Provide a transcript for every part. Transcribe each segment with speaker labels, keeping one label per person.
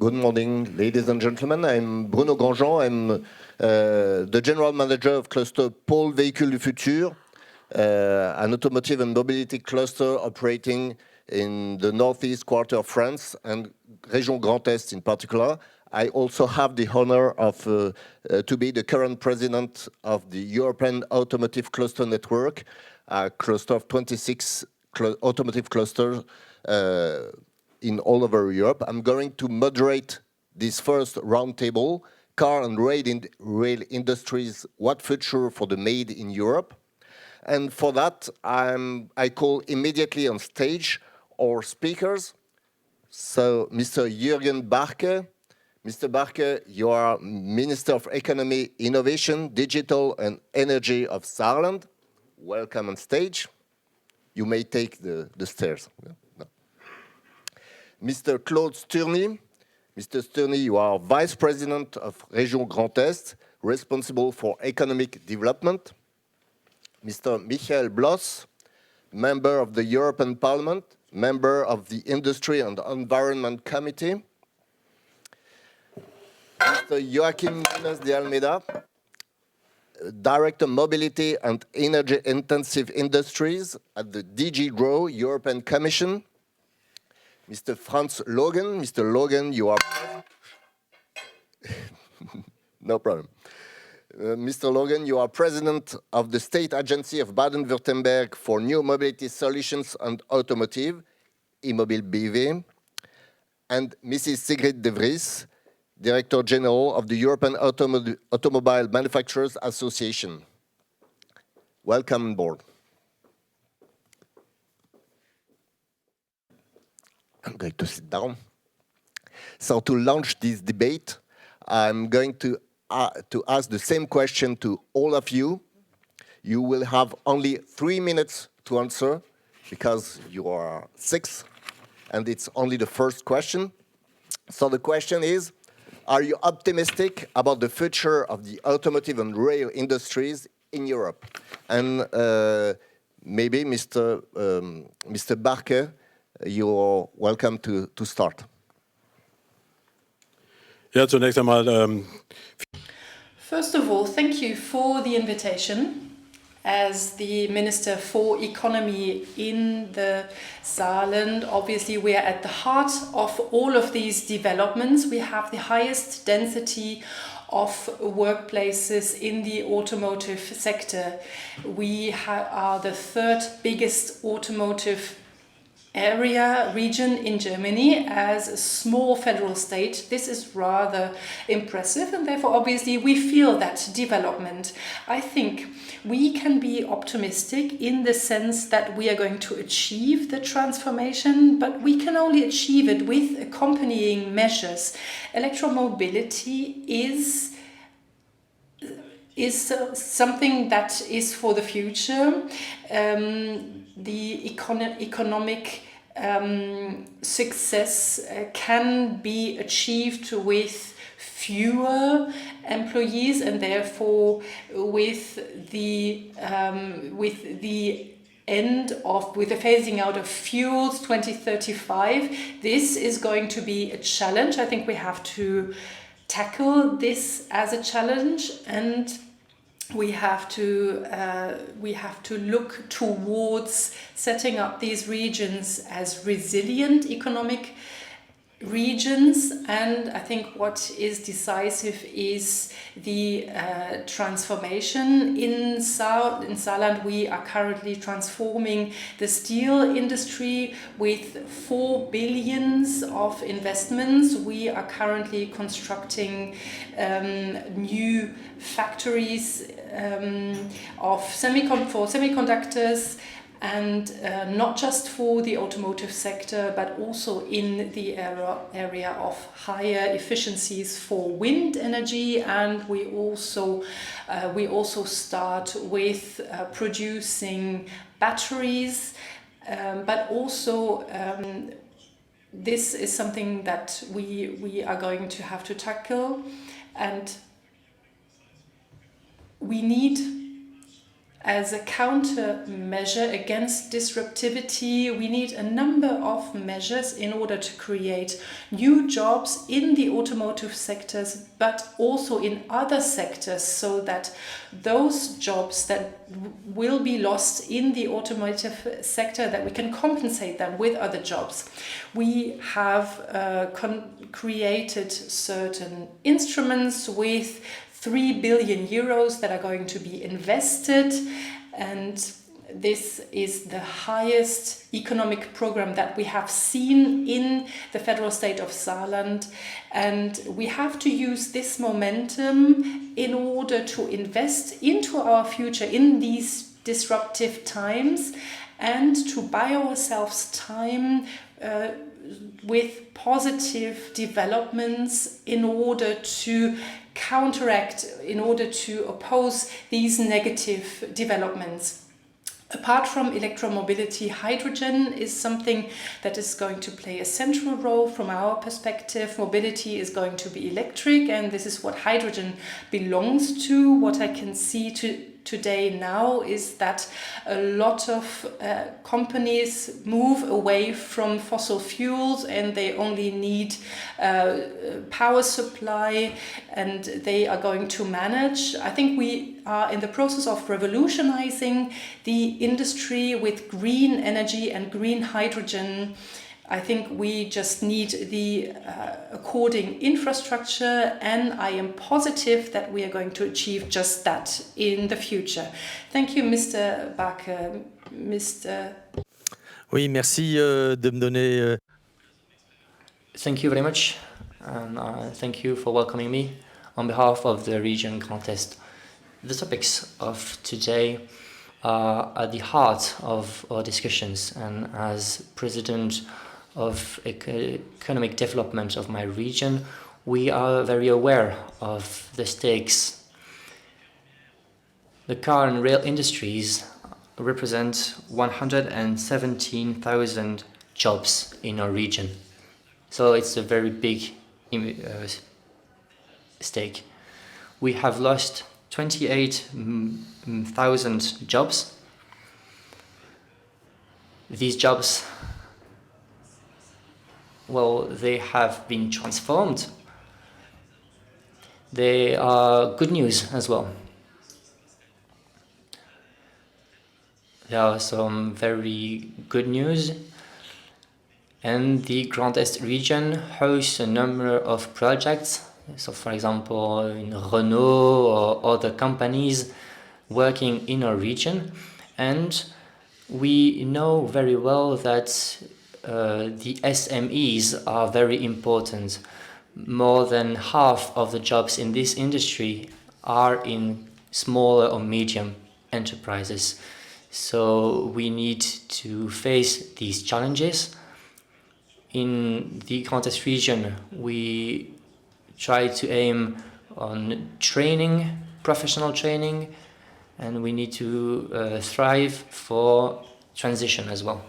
Speaker 1: Good morning, ladies and gentlemen. I'm Bruno Grandjean. I'm the General Manager of Cluster Pôle Véhicules du Futur, an automotive and mobility cluster operating in the northeast quarter of France and Région Grand Est in particular. I also have the honor of to be the current president of the European Automotive Cluster Network, a cluster of 26 automotive clusters in all over Europe. I'm going to moderate this first roundtable, Car and Rail Industries, What Future for the Made in Europe? And for that, I call immediately on stage our speakers. So, Mr. Jürgen Barke. Mr. Barke, you are Minister of Economy, Innovation, Digital and Energy of Saarland. Welcome on stage. You may take the stairs. No. Mr. Claude Sturny. Mr. Sturny, you are Vice President of Région Grand Est, responsible for economic development. Mr. Michael Bloss, member of the European Parliament, member of the Industry and Environment Committee. Mr. Joaquim Nunes de Almeida, Director Mobility and Energy Intensive Industries at the DG GROW European Commission. Mr. Franz Logan. Mr. Logan, you are... No problem. Mr. Logan, you are President of the State Agency of Baden-Württemberg for New Mobility Solutions and Automotive, Immobile BV. And Mrs. Sigrid de Vries, Director General of the European Automobile Manufacturers Association. Welcome on board. I'm going to sit down. So to launch this debate, I'm going to ask the same question to all of you. You will have only 3 minutes to answer because you are 6, and it's only the first question. So the question is, are you optimistic about the future of the automotive and rail industries in Europe? And maybe Mr. Barke, you're welcome to start.
Speaker 2: Ja, zunächst einmal.
Speaker 3: First of all, thank you for the invitation. As the Minister for Economy in the Saarland, obviously we are at the heart of all of these developments. We have the highest density of workplaces in the automotive sector. We are the third biggest automotive region in Germany as a small federal state. This is rather impressive, and therefore obviously we feel that development. I think we can be optimistic in the sense that we are going to achieve the transformation, but we can only achieve it with accompanying measures. Electromobility is something that is for the future. The economic success can be achieved with fewer employees, and therefore with the phasing out of fuels 2035, this is going to be a challenge. I think we have to tackle this as a challenge, and we have to look towards setting up these regions as resilient economic regions. And I think what is decisive is the transformation. In Saarland, we are currently transforming the steel industry with 4 billion of investments. We are currently constructing new factories for semiconductors, and not just for the automotive sector, but also in the area of higher efficiencies for wind energy. And we also start with producing batteries, but also this is something that we are going to have to tackle, and we need As a countermeasure against disruptivity, we need a number of measures in order to create new jobs in the automotive sectors, but also in other sectors, so that those jobs that will be lost in the automotive sector, that we can compensate them with other jobs. We have created certain instruments with 3 billion euros that are going to be invested, and this is the highest economic program that we have seen in the federal state of Saarland, and we have to use this momentum in order to invest into our future in these disruptive times and to buy ourselves time with positive developments in order to counteract, in order to oppose these negative developments. Apart from electromobility, hydrogen is something that is going to play a central role from our perspective. Mobility is going to be electric, and this is what hydrogen belongs to. What I can see today now is that a lot of companies move away from fossil fuels, and they only need power supply, and they are going to manage. I think we are in the process of revolutionizing the industry with green energy and green hydrogen. I think we just need the according infrastructure, and I am positive that we are going to achieve just that in the future. Thank you, Mr. Bakke. Mr.
Speaker 4: Oui, merci de me donner.
Speaker 5: Thank you very much, and thank you for welcoming me on behalf of the region Grand Est. The topics of today are at the heart of our discussions, and as President of economic development of my region, we are very aware of the stakes. The car and rail industries represent 117,000 jobs in our region. So it's a very big stake. We have lost 28,000 jobs. These jobs, well, they have been transformed. They are good news as well. There are some very good news, and the Grand Est region hosts a number of projects. So, for example, in Renault or other companies working in our region, and we know very well that the SMEs are very important. More than half of the jobs in this industry are in smaller or medium enterprises. So we need to face these challenges. In the Grand Est region, we try to aim on training, professional training, and we need to thrive for transition as well.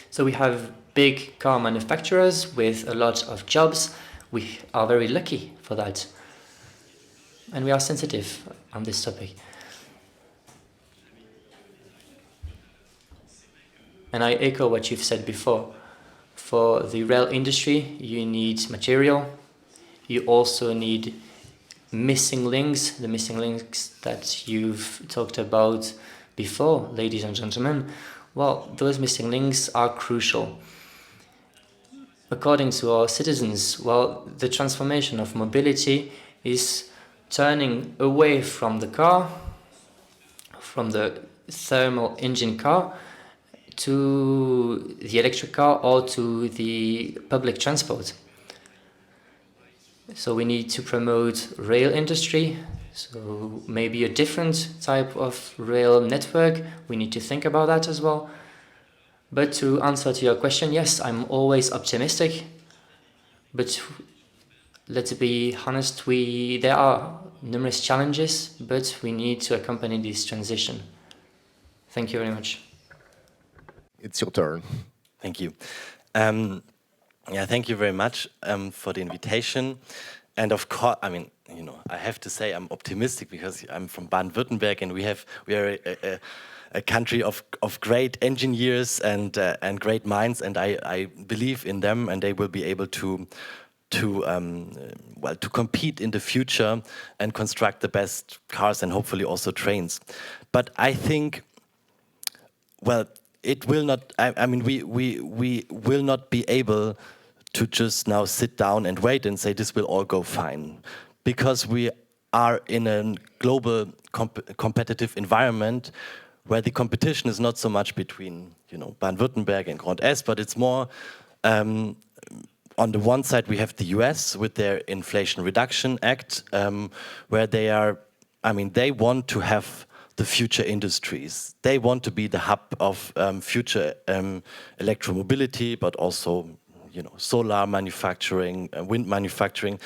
Speaker 5: So we have big car manufacturers with a lot of jobs. We are very lucky for that. And we are sensitive on this topic. And I echo what you've said before. For the rail industry, you need material. You also need missing links, the missing links that you've talked about before, ladies and gentlemen. Well, those missing links are crucial. According to our citizens, well, the transformation of mobility is turning away from the car, from the thermal engine car, to the electric car or to the public transport. So we need to promote rail industry, so maybe a different type of rail network. We need to think about that as well. But to answer to your question, yes, I'm always optimistic. But let's be honest, there are numerous challenges, but we need to accompany this transition. Thank you very much.
Speaker 1: It's your turn.
Speaker 4: Thank you. Thank you very much for the invitation. And of course, I mean, I have to say I'm optimistic because I'm from Baden-Württemberg, and we are a country of great engineers and great minds, and I believe in them, and they will be able to compete in the future and construct the best cars and hopefully also trains. But I think, well, it will not. I mean, we will not be able to just now sit down and wait and say this will all go fine, because we are in a global competitive environment where the competition is not so much between Baden-Württemberg and Grand Est, but it's more on the one side we have the US with their Inflation Reduction Act, where they want to have the future industries. They want to be the hub of future electromobility, but also solar manufacturing, wind manufacturing.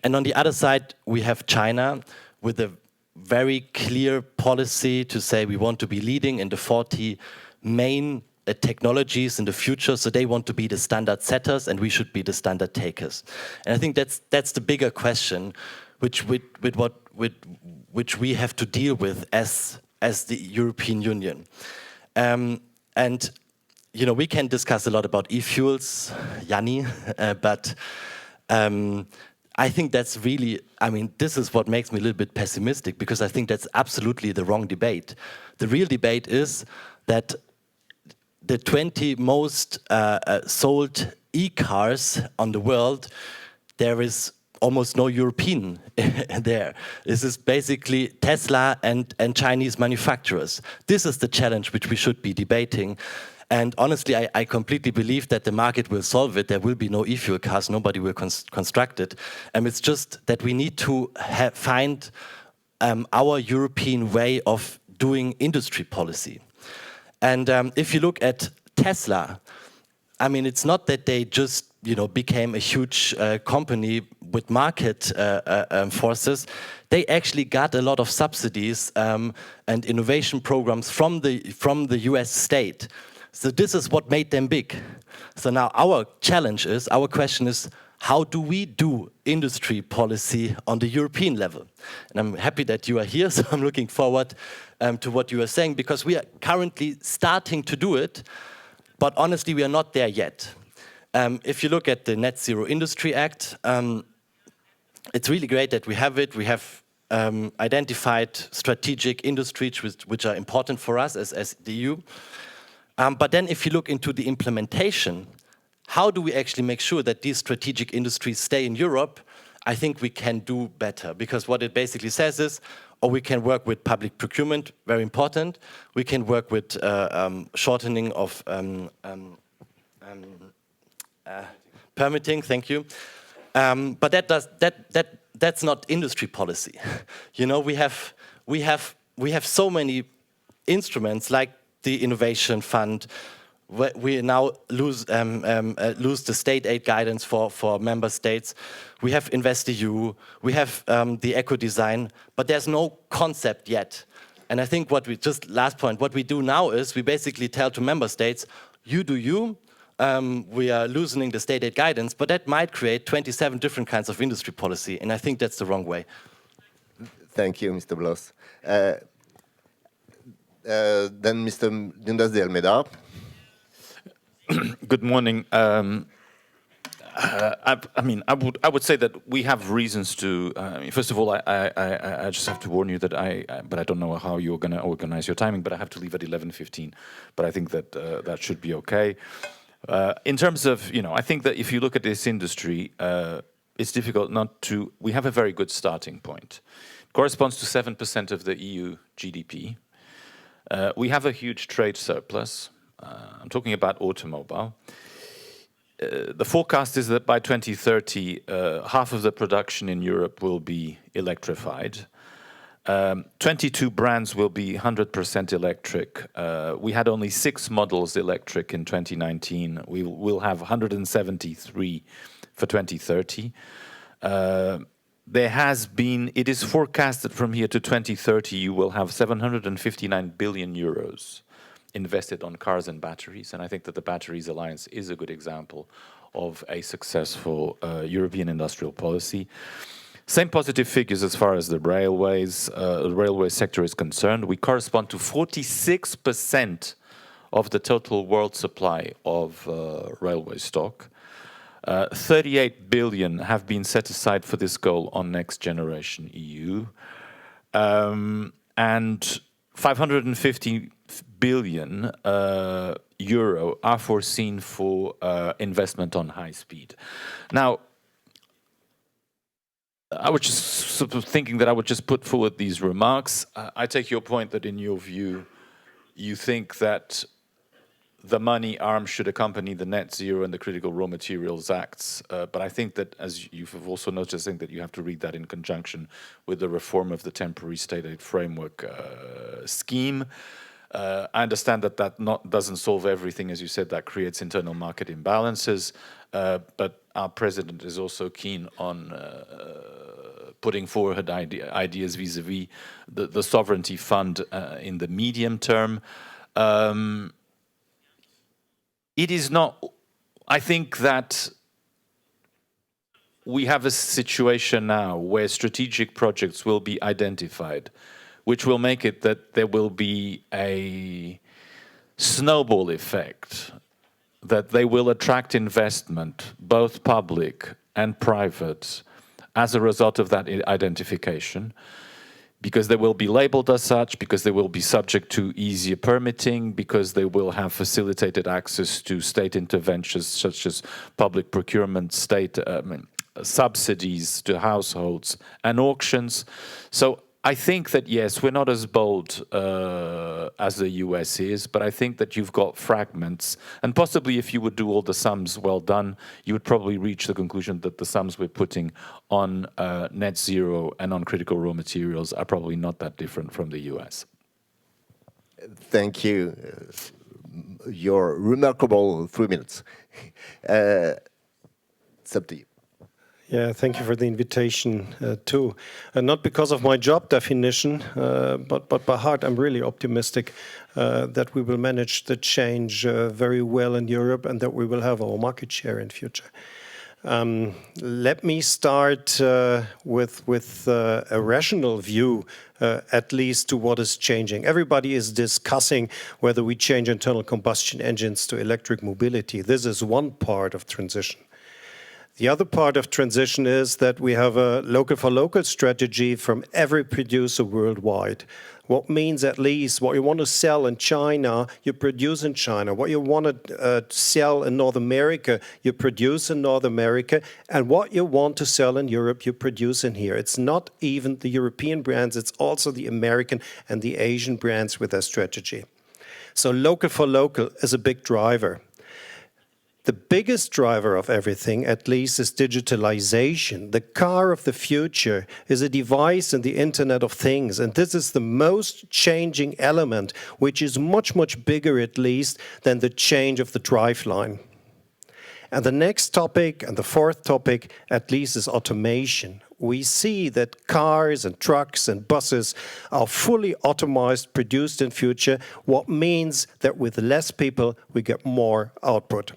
Speaker 4: And on the other side, we have China with a very clear policy to say we want to be leading in the 40 main technologies in the future. So they want to be the standard setters and we should be the standard takers. And I think that's the bigger question, which we have to deal with as the European Union. And we can discuss a lot about e-fuels, Yanni, but I think that's really, this is what makes me a little bit pessimistic, because I think that's absolutely the wrong debate. The real debate is that the 20 most sold e-cars on the world, there is almost no European there. This is basically Tesla and Chinese manufacturers. This is the challenge which we should be debating. And honestly, I completely believe that the market will solve it. There will be no e-fuel cars. Nobody will construct it. It's just that we need to find our European way of doing industry policy. And if you look at Tesla, it's not that they just became a huge company with market forces. They actually got a lot of subsidies and innovation programs from the US state. So this is what made them big. So now our question is, how do we do industry policy on the European level? And I'm happy that you are here, so I'm looking forward to what you are saying, because we are currently starting to do it, but honestly, we are not there yet. If you look at the Net Zero Industry Act, it's really great that we have it. We have identified strategic industries which are important for us as the EU. But then if you look into the implementation, how do we actually make sure that these strategic industries stay in Europe? I think we can do better, because what it basically says is, we can work with public procurement, very important. We can work with shortening of permitting, thank you. But that's not industry policy. We have so many instruments like the Innovation Fund. We now lose the state aid guidance for member states. We have InvestEU. We have the eco design, but there's no concept yet. And I think last point, what we do now is we basically tell to member states, you do you. We are loosening the state aid guidance, but that might create 27 different kinds of industry policy, and I think that's the wrong way.
Speaker 1: Thank you, Mr. Bloss. Then Mr. Dundas de Almeida.
Speaker 6: Good morning. I would say that we have reasons to. First of all, I just have to warn you that but I don't know how you're going to organize your timing. But I have to leave at 11:15. But I think that that should be okay. In terms of, I think that if you look at this industry, it's difficult not to. We have a very good starting point. It corresponds to 7% of the EU GDP. We have a huge trade surplus. I'm talking about automobile. The forecast is that by 2030, half of the production in Europe will be electrified. 22 brands will be 100% electric. We had only 6 models electric in 2019. We will have 173 for 2030. It is forecast that from here to 2030, you will have 759 billion euros invested on cars and batteries, and I think that the Batteries Alliance is a good example of a successful European industrial policy. Same positive figures as far as the railway sector is concerned. We correspond to 46% of the total world supply of railway stock. 38 billion have been set aside for this goal on Next Generation EU. And 550 billion euro are foreseen for investment on high speed. Now, I was just sort of thinking that I would just put forward these remarks. I take your point that in your view, you think that the money arm should accompany the Net Zero and the Critical Raw Materials Acts. But I think that, as you've also noticed, I think that you have to read that in conjunction with the reform of the temporary state aid framework scheme. I understand that doesn't solve everything, as you said, that creates internal market imbalances. But our president is also keen on putting forward ideas vis-a-vis the sovereignty fund in the medium term. It is not, I think that we have a situation now where strategic projects will be identified, which will make it that there will be a snowball effect, that they will attract investment, both public and private, as a result of that identification, because they will be labeled as such, because they will be subject to easier permitting, because they will have facilitated access to state interventions such as public procurement, state subsidies to households and auctions. So I think that, yes, we're not as bold as the US is, but I think that you've got fragments. And possibly if you would do all the sums well done, you would probably reach the conclusion that the sums we're putting on net zero and on critical raw materials are probably not that different from the US.
Speaker 1: Thank you. Your remarkable 3 minutes. It's up to you.
Speaker 7: Yeah, thank you for the invitation too. Not because of my job definition, but by heart, I'm really optimistic that we will manage the change very well in Europe and that we will have our market share in future. Let me start with a rational view, at least to what is changing. Everybody is discussing whether we change internal combustion engines to electric mobility. This is one part of transition. The other part of transition is that we have a local-for-local strategy from every producer worldwide. What means at least what you want to sell in China, you produce in China. What you want to sell in North America, you produce in North America. And what you want to sell in Europe, you produce in here. It's not even the European brands, it's also the American and the Asian brands with their strategy. So local for local is a big driver. The biggest driver of everything, at least, is digitalization. The car of the future is a device in the Internet of Things. And this is the most changing element, which is much, much bigger, at least, than the change of the driveline. And the next topic, and the fourth topic, at least, is automation. We see that cars and trucks and buses are fully automized, produced in future, what means that with less people, we get more output.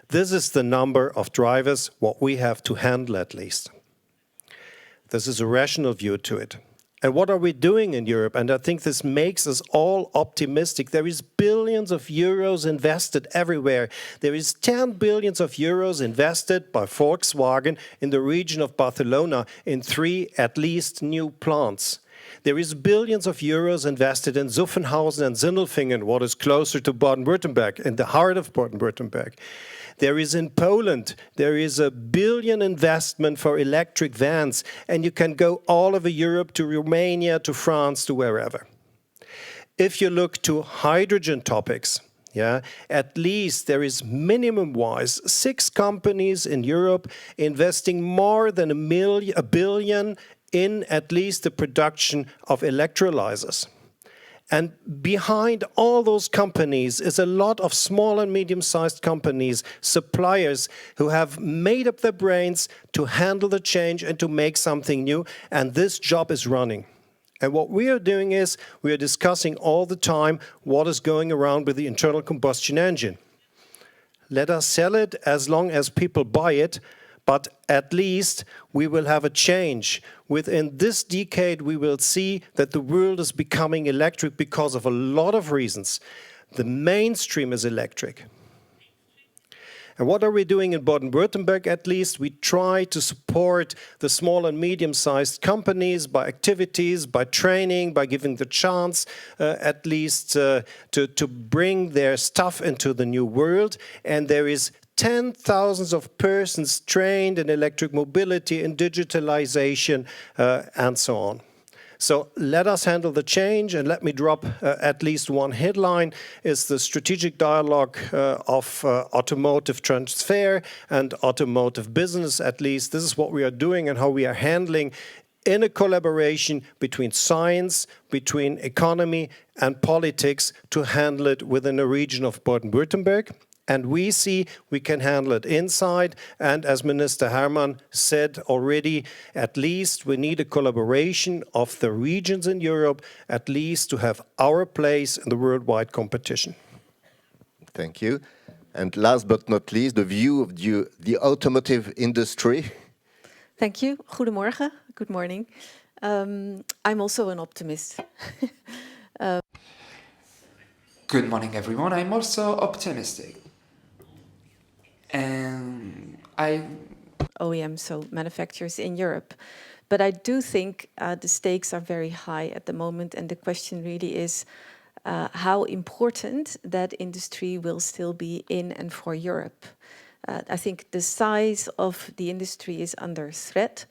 Speaker 7: This is the number of drivers, what we have to handle at least. This is a rational view to it. And what are we doing in Europe? And I think this makes us all optimistic. There is billions of euros invested everywhere. There is 10 billions of euros invested by Volkswagen in the region of Barcelona in 3 at least new plants. There is billions of euros invested in Zuffenhausen and Sindelfingen, what is closer to Baden-Württemberg, in the heart of Baden-Württemberg. There is in Poland, there is a billion investment for electric vans, and you can go all over Europe to Romania, to France, to wherever. If you look to hydrogen topics, at least there is minimum-wise 6 companies in Europe investing more than a billion in at least the production of electrolyzers. And behind all those companies is a lot of small and medium-sized companies, suppliers who have made up their brains to handle the change and to make something new. And this job is running. And what we are doing is we are discussing all the time what is going around with the internal combustion engine. Let us sell it as long as people buy it, but at least we will have a change. Within this decade, we will see that the world is becoming electric because of a lot of reasons. The mainstream is electric. And what are we doing in Baden-Württemberg at least? We try to support the small and medium-sized companies by activities, by training, by giving the chance at least to bring their stuff into the new world. And there is 10,000s of persons trained in electric mobility, in digitalization, and so on. So let us handle the change, and let me drop at least one headline, is the strategic dialogue of automotive transfer and automotive business, at least. This is what we are doing and how we are handling in a collaboration between science, between economy and politics to handle it within a region of Baden-Württemberg. And we see we can handle it inside. And as Minister Hermann said already, at least we need a collaboration of the regions in Europe, at least to have our place in the worldwide competition.
Speaker 1: Thank you. And last but not least, the view of the automotive industry.
Speaker 8: Thank you. Goedemorgen. Good morning. I'm also an optimist.
Speaker 9: Good morning, everyone. I'm also optimistic. And
Speaker 8: OEM, so manufacturers in Europe. But I do think the stakes are very high at the moment, and the question really is how important that industry will still be in and for Europe. I think the size of the industry is under threat,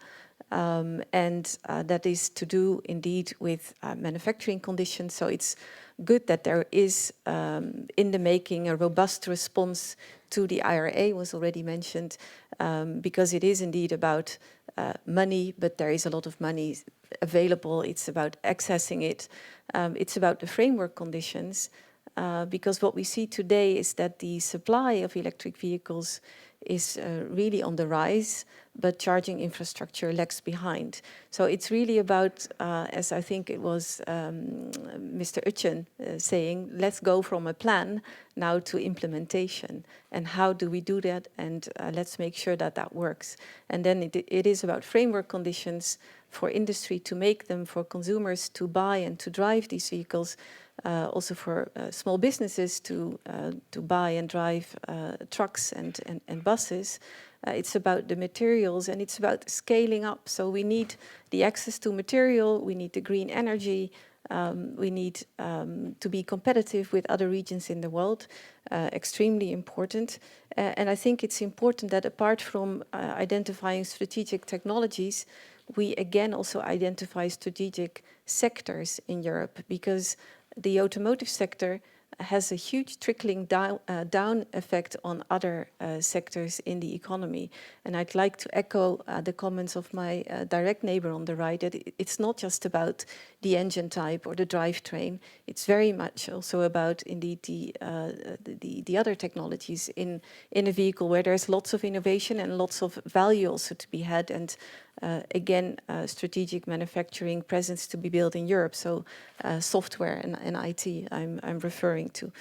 Speaker 8: and that is to do indeed with manufacturing conditions. So it's good that there is in the making a robust response to the IRA, was already mentioned, because it is indeed about money, but there is a lot of money available. It's about accessing it. It's about the framework conditions, because what we see today is that the supply of electric vehicles is really on the rise, but charging infrastructure lags behind. So it's really about, as I think it was Mr. Utjen saying, let's go from a plan now to implementation. And how do we do that? And let's make sure that that works. And then it is about framework conditions for industry to make them, for consumers to buy and to drive these vehicles, also for small businesses to buy and drive trucks and buses. It's about the materials, and it's about scaling up. So we need the access to material, we need the green energy, we need to be competitive with other regions in the world, extremely important. And I think it's important that apart from identifying strategic technologies, we again also identify strategic sectors in Europe, because the automotive sector has a huge trickling down effect on other sectors in the economy. And I'd like to echo the comments of my direct neighbor on the right, that it's not just about the engine type or the drivetrain. It's very much also about indeed the other technologies in a vehicle where there's lots of innovation and lots of value also to be had. And again, strategic manufacturing presence to be built in Europe. So software and IT I'm referring to.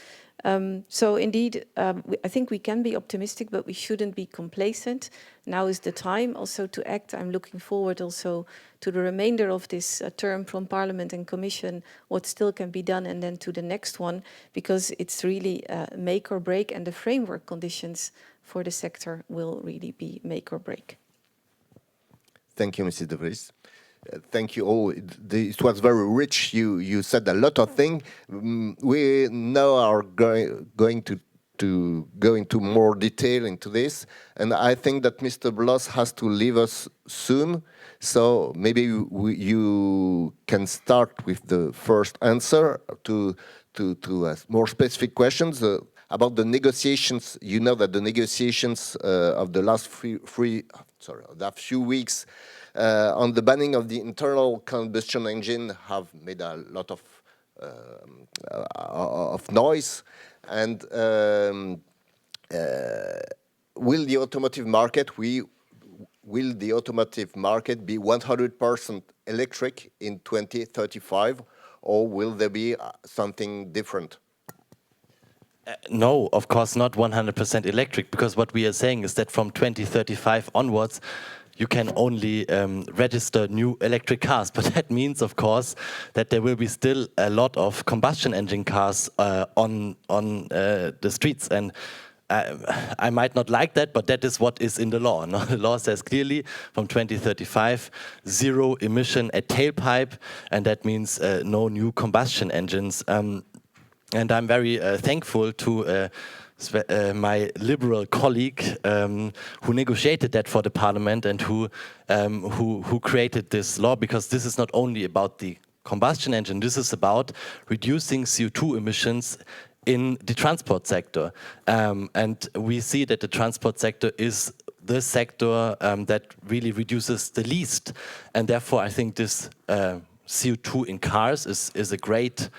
Speaker 8: So indeed, I think we can be optimistic, but we shouldn't be complacent. Now is the time also to act. I'm looking forward also to the remainder of this term from Parliament and Commission, what still can be done, and then to the next one, because it's really make or break, and the framework conditions for the sector will really be make or break.
Speaker 1: Thank you, Mrs. De Vries. Thank you all. It was very rich. You said a lot of things. We now are going to go into more detail into this, and I think that Mr. Bloss has to leave us soon. So maybe you can start with the first answer to more specific questions about the negotiations. You know that the negotiations of the last few weeks on the banning of the internal combustion engine have made a lot of noise. And will the automotive market, will the automotive market be 100% electric in 2035, or will there be something different?
Speaker 4: No, of course not 100% electric, because what we are saying is that from 2035 onwards, you can only register new electric cars. But that means, of course, that there will be still a lot of combustion engine cars on the streets. And I might not like that, but that is what is in the law. No? The law says clearly from 2035, zero emission at tailpipe, and that means no new combustion engines. And I'm very thankful to my liberal colleague who negotiated that for the parliament and who created this law, because this is not only about the combustion engine, this is about reducing CO2 emissions in the transport sector. And we see that the transport sector is the sector that really reduces the least. And therefore, I think this CO2 in cars is a great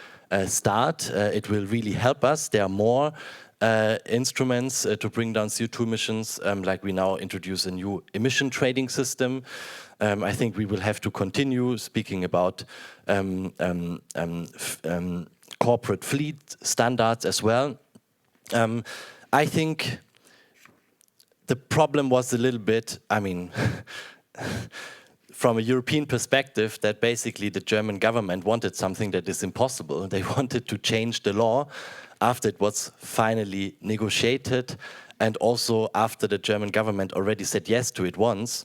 Speaker 4: start. It will really help us. There are more instruments to bring down CO2 emissions, like we now introduce a new emission trading system. I think we will have to continue speaking about corporate fleet standards as well. I think the problem was a little bit, I mean, from a European perspective, that basically the German government wanted something that is impossible. They wanted to change the law after it was finally negotiated, and also after the German government already said yes to it once,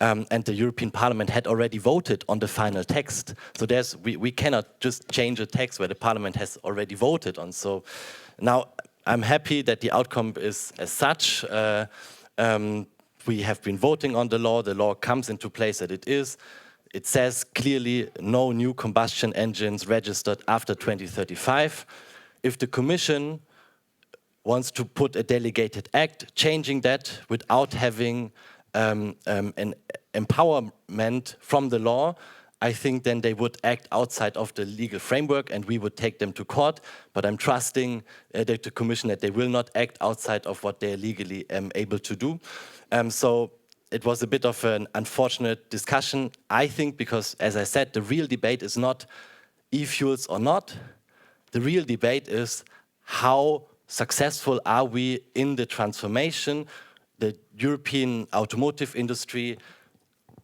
Speaker 4: and the European Parliament had already voted on the final text. So we cannot just change a text where the Parliament has already voted on. So now I'm happy that the outcome is as such. We have been voting on the law comes into place as it is. It says clearly no new combustion engines registered after 2035. If the Commission wants to put a delegated act changing that without having an empowerment from the law, I think then they would act outside of the legal framework and we would take them to court. But I'm trusting the Commission that they will not act outside of what they're legally able to do. So it was a bit of an unfortunate discussion, I think, because, as I said, the real debate is not e-fuels or not. The real debate is how successful are we in the transformation. The European automotive industry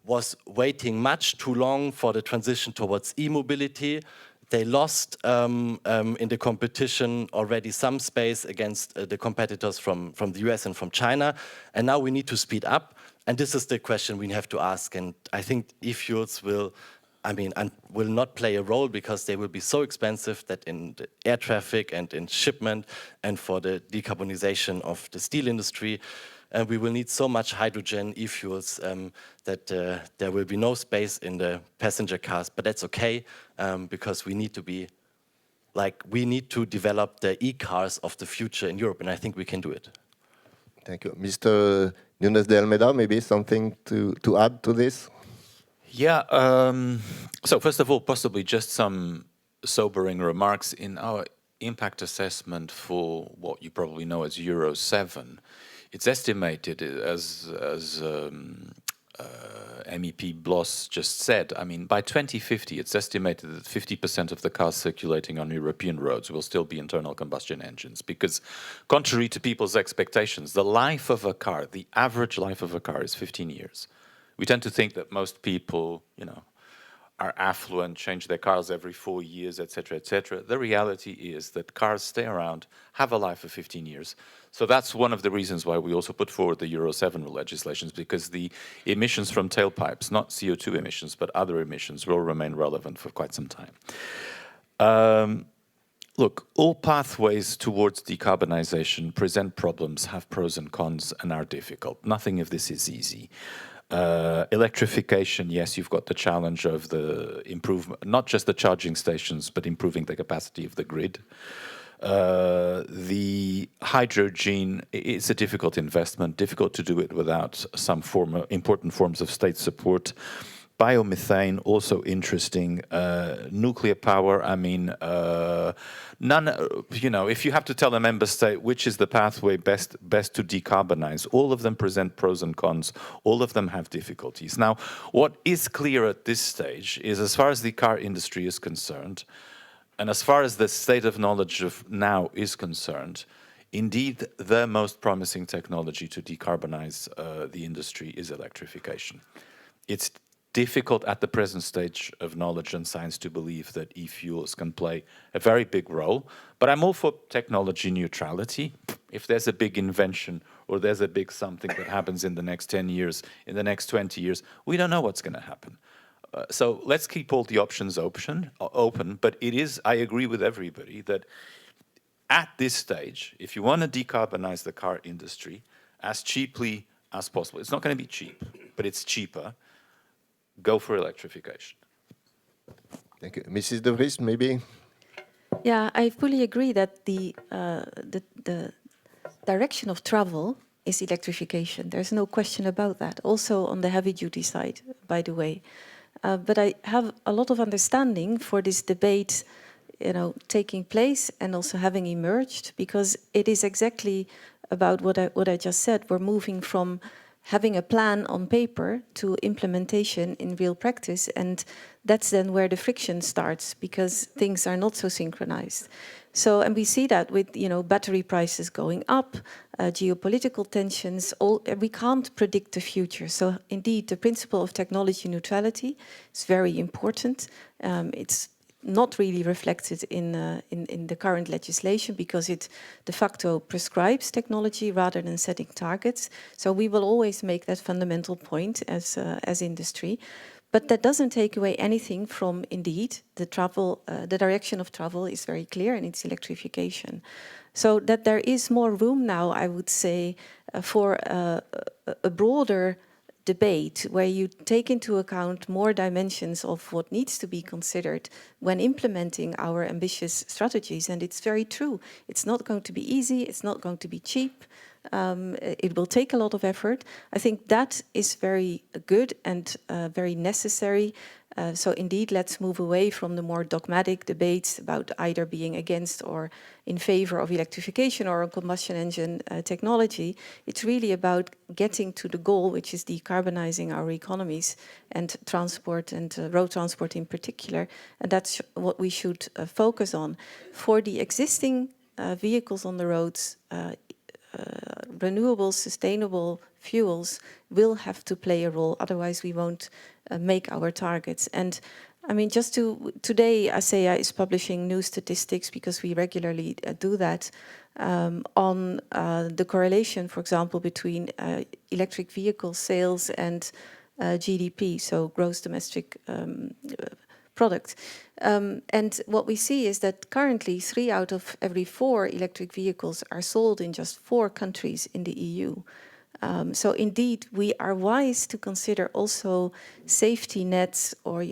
Speaker 4: was waiting much too long for the transition towards e-mobility. They lost in the competition already some space against the competitors from the US and from China. And now we need to speed up. And this is the question we have to ask. And I think e-fuels will not play a role because they will be so expensive that in the air traffic and in shipment and for the decarbonization of the steel industry, we will need so much hydrogen e-fuels that there will be no space in the passenger cars. But that's okay, because we need to develop the e-cars of the future in Europe, and I think we can do it.
Speaker 1: Thank you. Mr. Nunes de Almeida, maybe something to add to this?
Speaker 6: Yeah, so first of all, possibly just some sobering remarks. In our impact assessment for what you probably know as Euro 7, it's estimated, as MEP Bloss just said, I mean, by 2050, it's estimated that 50% of the cars circulating on European roads will still be internal combustion engines, because contrary to people's expectations, the life of a car, the average life of a car is 15 years. We tend to think that most people, are affluent, change their cars every 4 years, etc., etc. The reality is that cars stay around, have a life of 15 years. So that's one of the reasons why we also put forward the Euro 7 legislations, because the emissions from tailpipes, not CO2 emissions, but other emissions, will remain relevant for quite some time. Look, all pathways towards decarbonization present problems, have pros and cons, and are difficult. Nothing of this is easy. Electrification, yes, you've got the challenge of the improvement, not just the charging stations, but improving the capacity of the grid. The hydrogen is a difficult investment, difficult to do it without some important forms of state support. biomethane, also interesting. Nuclear power, I mean, if you have to tell a member state which is the pathway best to decarbonize, all of them present pros and cons. All of them have difficulties. Now, what is clear at this stage is, as far as the car industry is concerned, and as far as the state of knowledge of now is concerned, indeed, the most promising technology to decarbonize the industry is electrification. It's difficult at the present stage of knowledge and science to believe that e-fuels can play a very big role, but I'm all for technology neutrality. If there's a big invention or there's a big something that happens in the next 10 years, in the next 20 years, we don't know what's going to happen. So let's keep all the options open, but it is, I agree with everybody, that at this stage, if you want to decarbonize the car industry as cheaply as possible, it's not going to be cheap, but it's cheaper, go for electrification.
Speaker 1: Thank you. Mrs. De Vries, maybe?
Speaker 8: Yeah, I fully agree that the direction of travel is electrification. There's no question about that. Also on the heavy-duty side, by the way. But I have a lot of understanding for this debate, taking place and also having emerged, because it is exactly about what I just said. We're moving from having a plan on paper to implementation in real practice, and that's then where the friction starts, because things are not so synchronized. So, and we see that with battery prices going up, geopolitical tensions. We can't predict the future. So, indeed, the principle of technology neutrality is very important. It's not really reflected in the current legislation, because it de facto prescribes technology rather than setting targets. So we will always make that fundamental point as industry. But that doesn't take away anything from, indeed, the direction of travel is very clear, and it's electrification. So that there is more room now, I would say, for a broader debate where you take into account more dimensions of what needs to be considered when implementing our ambitious strategies. And it's very true. It's not going to be easy. It's not going to be cheap. It will take a lot of effort. I think that is very good and very necessary. So indeed, let's move away from the more dogmatic debates about either being against or in favor of electrification or combustion engine technology. It's really about getting to the goal, which is decarbonizing our economies and transport and road transport in particular. And that's what we should focus on. For the existing vehicles on the roads, renewable, sustainable fuels will have to play a role. Otherwise, we won't make our targets. And I mean, today, ASEA is publishing new statistics, because we regularly do that, on the correlation, for example, between electric vehicle sales and GDP, so gross domestic product. And what we see is that currently 3 out of every 4 electric vehicles are sold in just 4 countries in the EU. So indeed, we are wise to consider also safety nets or,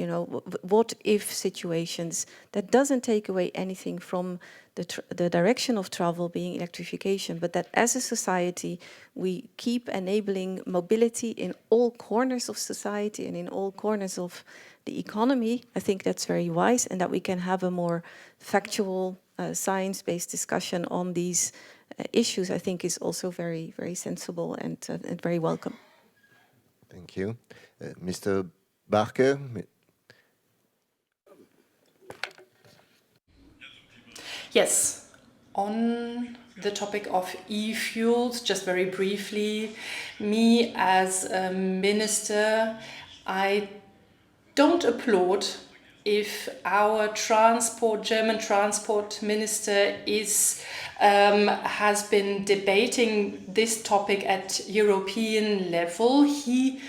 Speaker 8: what-if situations. That doesn't take away anything from the direction of travel being electrification, but that as a society, we keep enabling mobility in all corners of society and in all corners of the economy. I think that's very wise, and that we can have a more factual, science-based discussion on these issues, I think, is also very, very sensible and very welcome.
Speaker 1: Thank you. Mr. Barker?
Speaker 3: Yes, on the topic of e-fuels, just very briefly, me as a minister, I don't applaud if our German transport minister has been debating this topic at European level. He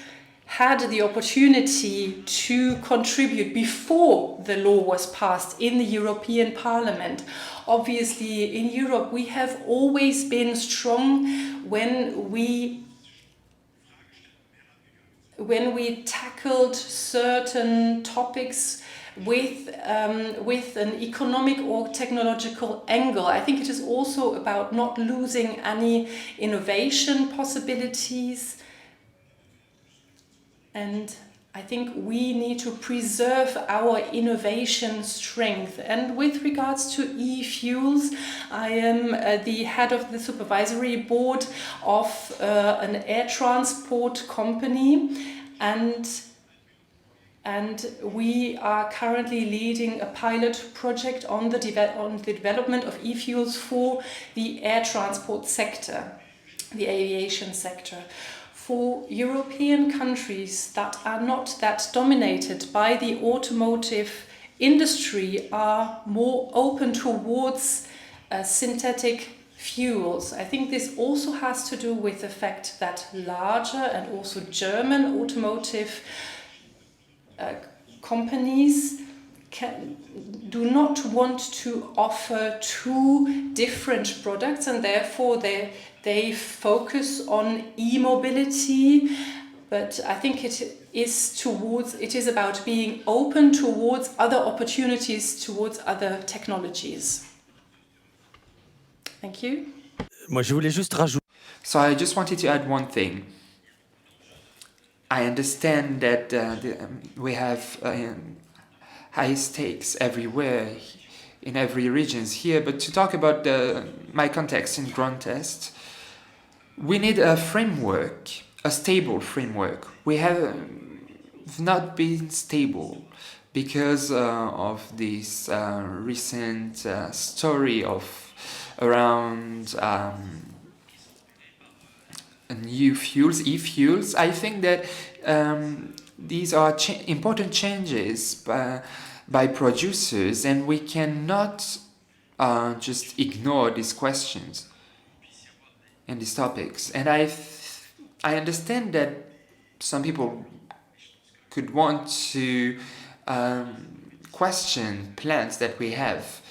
Speaker 3: had the opportunity to contribute before the law was passed in the European Parliament. Obviously, in Europe, we have always been strong when we tackled certain topics with an economic or technological angle. I think it is also about not losing any innovation possibilities. And I think we need to preserve our innovation strength. And with regards to e-fuels, I am the head of the supervisory board of an air transport company, and we are currently leading a pilot project on the development of e-fuels for the air transport sector, the aviation sector. For European countries that are not that dominated by the automotive industry are more open towards synthetic fuels. I think this also has to do with the fact that larger and also German automotive companies do not want to offer two different products, and therefore they focus on e-mobility. But I think it is about being open towards other opportunities, towards other technologies. Thank you.
Speaker 2: Moi, je voulais juste rajouter.
Speaker 9: So I just wanted to add one thing. I understand that we have high stakes everywhere, in every regions here, but to talk about my context in Grand Est, we need a framework, a stable framework. We have not been stable because of this recent story of around new fuels, e-fuels. I think that these are important changes by producers, and we cannot just ignore these questions and these topics. And I understand that some people could want to question plans that we have.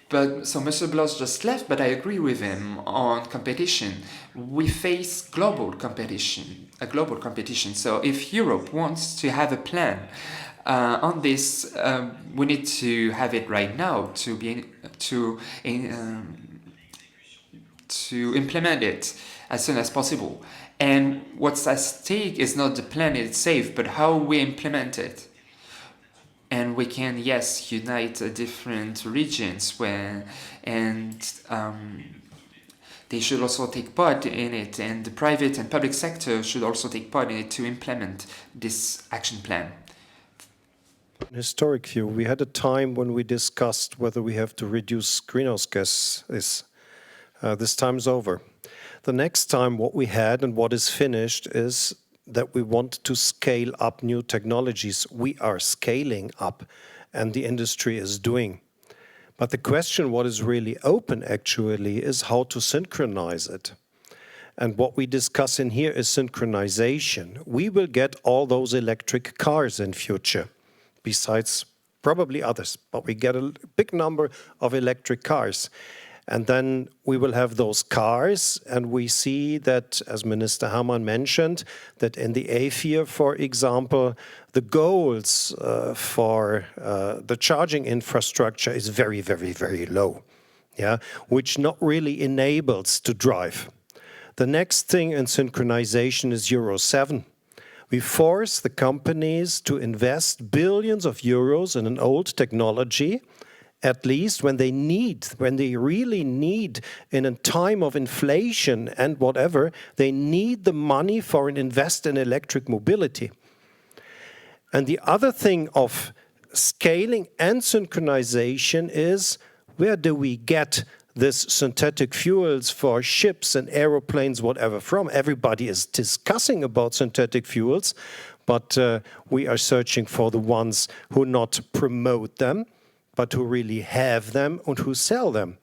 Speaker 9: But so Mr. Bloss just left, but I agree with him on competition. We face global competition, a global competition. So if Europe wants to have a plan on this, we need to have it right now to implement it as soon as possible. And what's at stake is not the plan itself, but how we implement it. And we can, yes, unite different regions they should also take part in it, and the private and public sector should also take part in it to implement this action plan.
Speaker 7: An historic view, we had a time when we discussed whether we have to reduce greenhouse gases. This time's over. The next time what we had and what is finished is that we want to scale up new technologies. We are scaling up, and the industry is doing. But the question, what is really open actually, is how to synchronize it. And what we discuss in here is synchronization. We will get all those electric cars in future, besides probably others, but we get a big number of electric cars. And then we will have those cars, and we see that, as Minister Hermann mentioned, that in the AFIR, for example, the goals for the charging infrastructure is very, very, very low, yeah, which not really enables to drive. The next thing in synchronization is Euro 7. We force the companies to invest billions of euros in an old technology, at least when they really need, in a time of inflation and whatever, they need the money for an invest in electric mobility. And the other thing of scaling and synchronization is, where do we get this synthetic fuels for ships and aeroplanes, whatever, from? Everybody is discussing about synthetic fuels, but we are searching for the ones who not promote them, but who really have them and who sell them.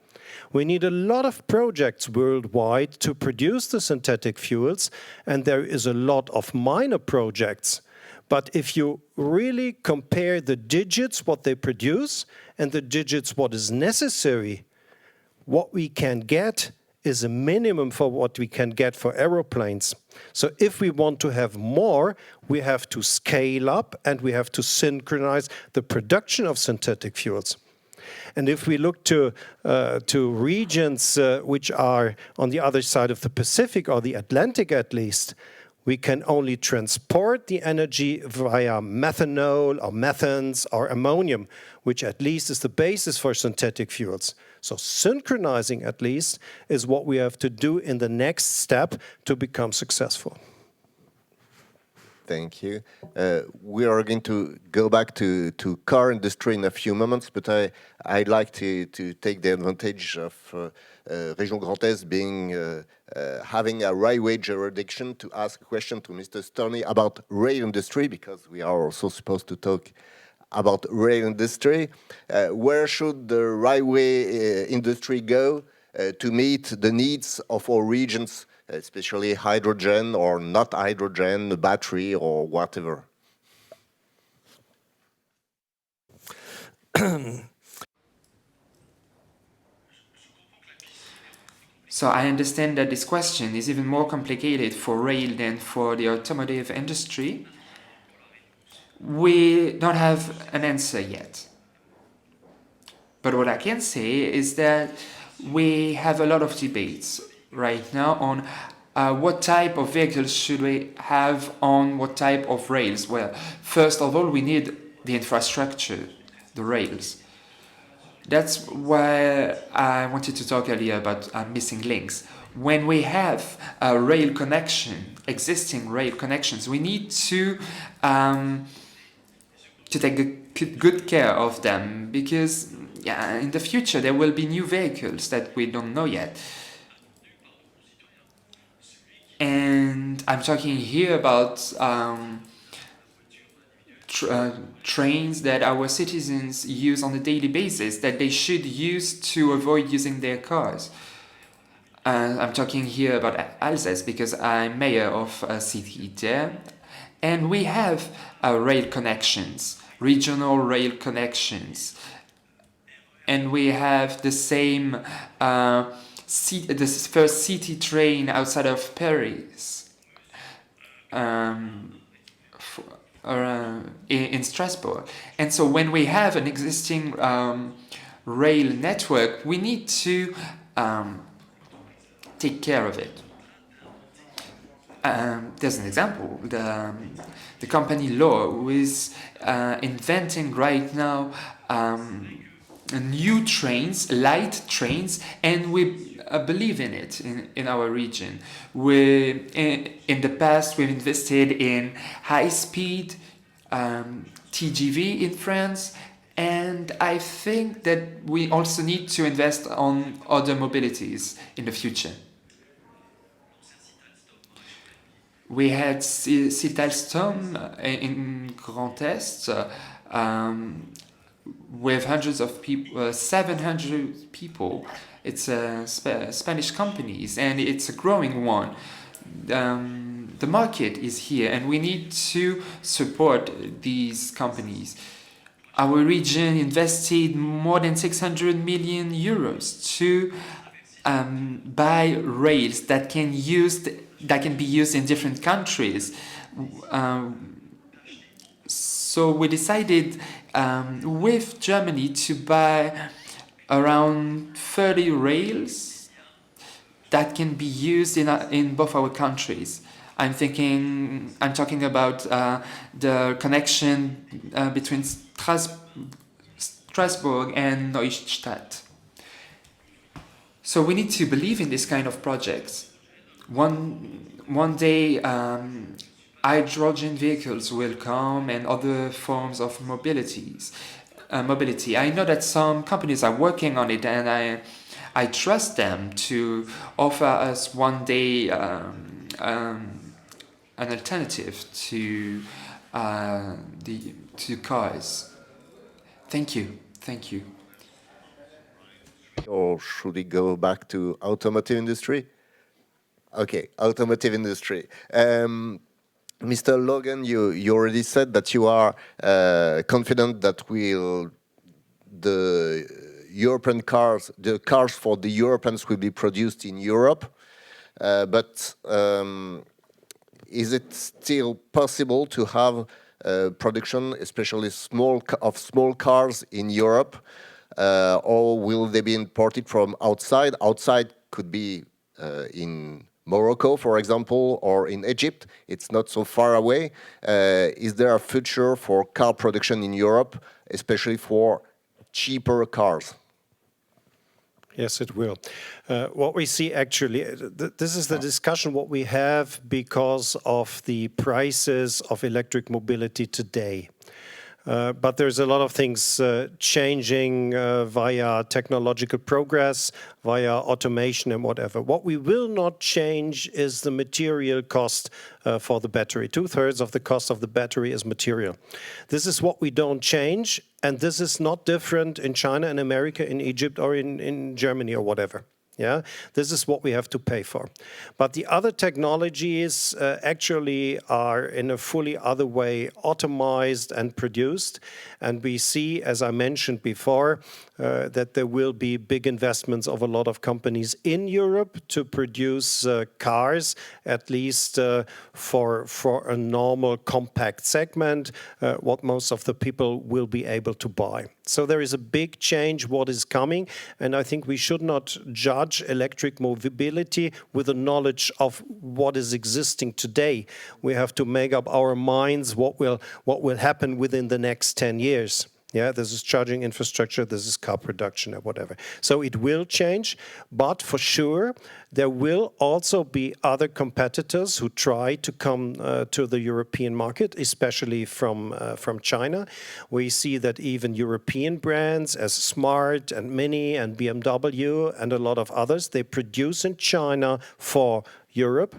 Speaker 7: We need a lot of projects worldwide to produce the synthetic fuels, and there is a lot of minor projects. But if you really compare the digits, what they produce, and the digits, what is necessary, what we can get is a minimum for what we can get for aeroplanes. So if we want to have more, we have to scale up and we have to synchronize the production of synthetic fuels. And if we look to regions which are on the other side of the Pacific or the Atlantic at least, We can only transport the energy via methanol or methanes or ammonium, which at least is the basis for synthetic fuels. So synchronizing at least is what we have to do in the next step to become successful.
Speaker 1: Thank you. We are going to go back to car industry in a few moments, but I'd like to take the advantage of Région Grand Est being having a railway jurisdiction to ask a question to Mr. Stoney about rail industry, because we are also supposed to talk about rail industry. Where should the railway industry go to meet the needs of our regions, especially hydrogen or not hydrogen, battery or whatever?
Speaker 9: So I understand that this question is even more complicated for rail than for the automotive industry. We don't have an answer yet. But what I can say is that we have a lot of debates right now on what type of vehicles should we have on what type of rails. Well, first of all, we need the infrastructure, the rails. That's why I wanted to talk earlier about missing links. When we have a rail connection, existing rail connections, we need to take good care of them, because in the future there will be new vehicles that we don't know yet. And I'm talking here about trains that our citizens use on a daily basis, that they should use to avoid using their cars. I'm talking here about Alsace because I'm mayor of a city there, and we have rail connections, regional rail connections, and we have the same the first city train outside of Paris. In Strasbourg. And so when we have an existing rail network, we need to take care of it. There's an example. The company Law, who is inventing right now new trains, light trains, and we believe in it in our region. In the past, we've invested in high-speed TGV in France, and I think that we also need to invest on other mobilities in the future. We had Citalstom in Grand Est with hundreds of people, 700 people. It's a Spanish company, and it's a growing one. The market is here, and we need to support these companies. Our region invested more than 600 million euros to buy rails that can be used in different countries. So we decided with Germany to buy around 30 rails that can be used in both our countries. I'm talking about the connection between Strasbourg and Neustadt. So we need to believe in this kind of projects. One day, hydrogen vehicles will come and other forms of mobility. I know that some companies are working on it, and I trust them to offer us one day an alternative to cars. Thank you.
Speaker 1: Or should we go back to automotive industry? Okay, automotive industry. Mr. Logan, you already said that you are confident that the cars for the Europeans will be produced in Europe. But is it still possible to have production, especially small cars in Europe, or will they be imported from outside? Outside could be in Morocco, for example, or in Egypt. It's not so far away. Is there a future for car production in Europe, especially for cheaper cars?
Speaker 7: Yes, it will. What we see actually, this is the discussion what we have because of the prices of electric mobility today. But there's a lot of things changing via technological progress, via automation and whatever. What we will not change is the material cost for the battery. 2/3 of the cost of the battery is material. This is what we don't change, and this is not different in China, in America, in Egypt, or in Germany or whatever. Yeah, this is what we have to pay for. But the other technologies actually are in a fully other way automized and produced. And we see, as I mentioned before, that there will be big investments of a lot of companies in Europe to produce cars, at least for a normal compact segment, what most of the people will be able to buy. So there is a big change what is coming, and I think we should not judge electric mobility with the knowledge of what is existing today. We have to make up our minds what will happen within the next 10 years. Yeah, this is charging infrastructure, this is car production or whatever. So it will change, but for sure there will also be other competitors who try to come to the European market, especially from China. We see that even European brands as Smart and Mini and BMW and a lot of others, they produce in China for Europe.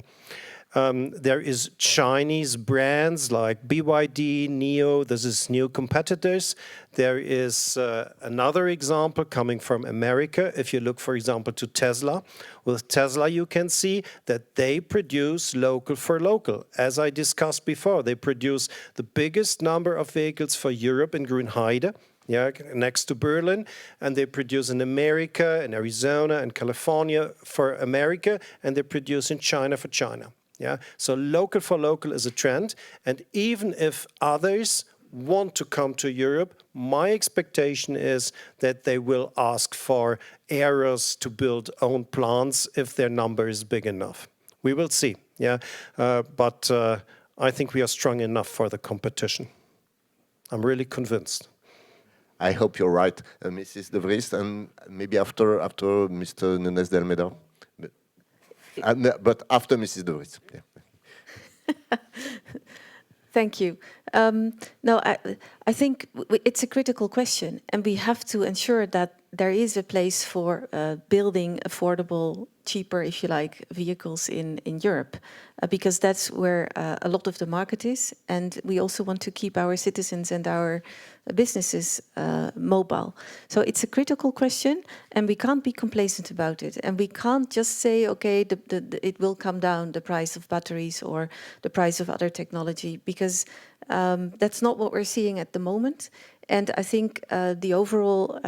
Speaker 7: There is Chinese brands like BYD, NIO, this is new competitors. There is another example coming from America. If you look, for example, to Tesla. With Tesla, you can see that they produce local for local. As I discussed before, they produce the biggest number of vehicles for Europe in Grünheide. Yeah, next to Berlin, and they produce in America, in Arizona, and California for America, and they produce in China for China. Yeah, so local for local is a trend, and even if others want to come to Europe, my expectation is that they will ask for areas to build own plants if their number is big enough. We will see. Yeah, but I think we are strong enough for the competition. I'm really convinced.
Speaker 1: I hope you're right, Mrs. De Vries, and maybe after Mr. Nunes de Almeida. But after Mrs. De Vries. Yeah.
Speaker 8: Thank you. No, I think it's a critical question, and we have to ensure that there is a place for building affordable, cheaper, if you like, vehicles in Europe, because that's where a lot of the market is, and we also want to keep our citizens and our businesses mobile. So it's a critical question, and we can't be complacent about it, and we can't just say, okay, it will come down, the price of batteries or the price of other technology, because that's not what we're seeing at the moment. And I think the overall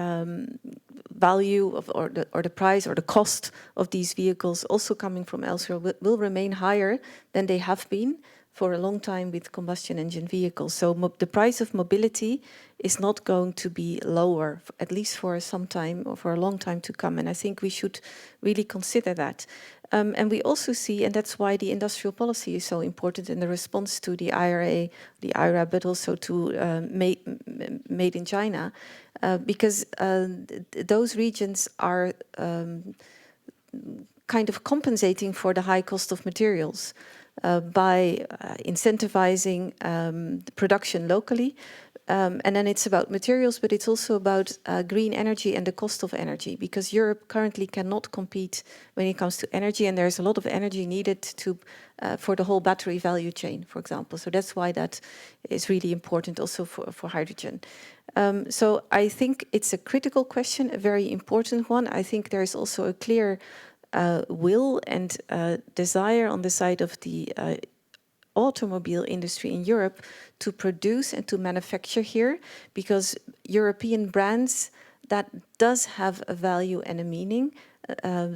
Speaker 8: value of, or the price or the cost of these vehicles also coming from elsewhere will remain higher than they have been for a long time with combustion engine vehicles. So the price of mobility is not going to be lower, at least for some time or for a long time to come. And I think we should really consider that. And we also see, and that's why the industrial policy is so important in the response to the IRA, but also to made in China, because those regions are kind of compensating for the high cost of materials by incentivizing production locally. And then it's about materials, but it's also about green energy and the cost of energy, because Europe currently cannot compete when it comes to energy, and there's a lot of energy needed to for the whole battery value chain, for example. So that's why that is really important also for hydrogen. So I think it's a critical question, a very important one. I think there is also a clear will and desire on the side of the automobile industry in Europe to produce and to manufacture here, because European brands, that does have a value and a meaning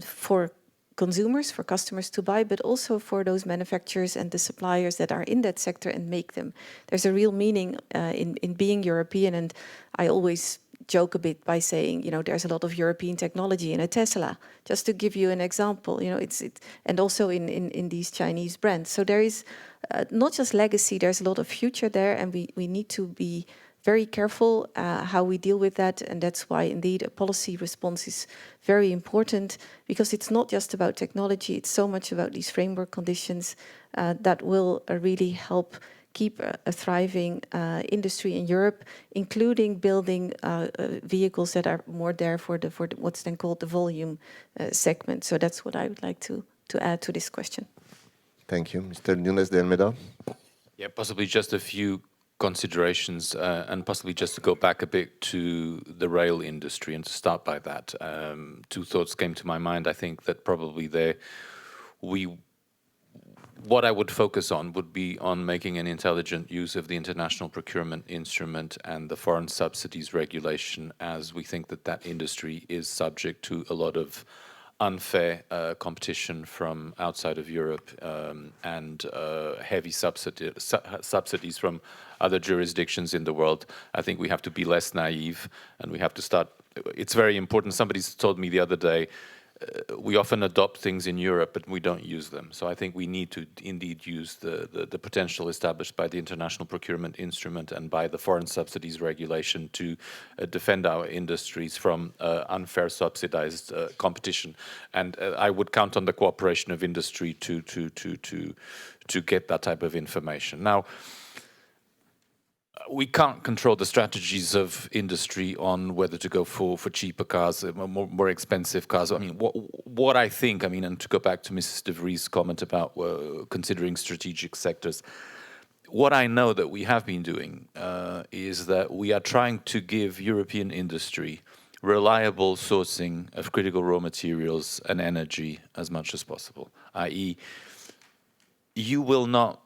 Speaker 8: for consumers, for customers to buy, but also for those manufacturers and the suppliers that are in that sector and make them. There's a real meaning in being European, and I always joke a bit by saying, you know, there's a lot of European technology in a Tesla, just to give you an example. You know, and also in these Chinese brands. So there is not just legacy, there's a lot of future there, and we need to be very careful how we deal with that, and that's why indeed a policy response is very important, because it's not just about technology, it's so much about these framework conditions that will really help keep a thriving industry in Europe, including building vehicles that are more there for the what's then called the volume segment. So that's what I would like to add to this question.
Speaker 1: Thank you. Mr. Nunes de Almeida.
Speaker 6: Yeah, possibly just a few considerations, and possibly just to go back a bit to the rail industry and to start by that. Two thoughts came to my mind. I think that probably what I would focus on would be on making an intelligent use of the international procurement instrument and the foreign subsidies regulation, as we think that that industry is subject to a lot of unfair competition from outside of Europe, and heavy subsidies from other jurisdictions in the world. I think we have to be less naive, and we have to start. It's very important. Somebody told me the other day, we often adopt things in Europe, but we don't use them. So I think we need to indeed use the potential established by the international procurement instrument and by the foreign subsidies regulation to defend our industries from unfair subsidized competition. And I would count on the cooperation of industry to get that type of information. Now, we can't control the strategies of industry on whether to go for cheaper cars, more expensive cars. I mean, what I think, I mean, and to go back to Mrs. de Vries' comment about considering strategic sectors, what I know that we have been doing is that we are trying to give European industry reliable sourcing of critical raw materials and energy as much as possible, i.e., you will not.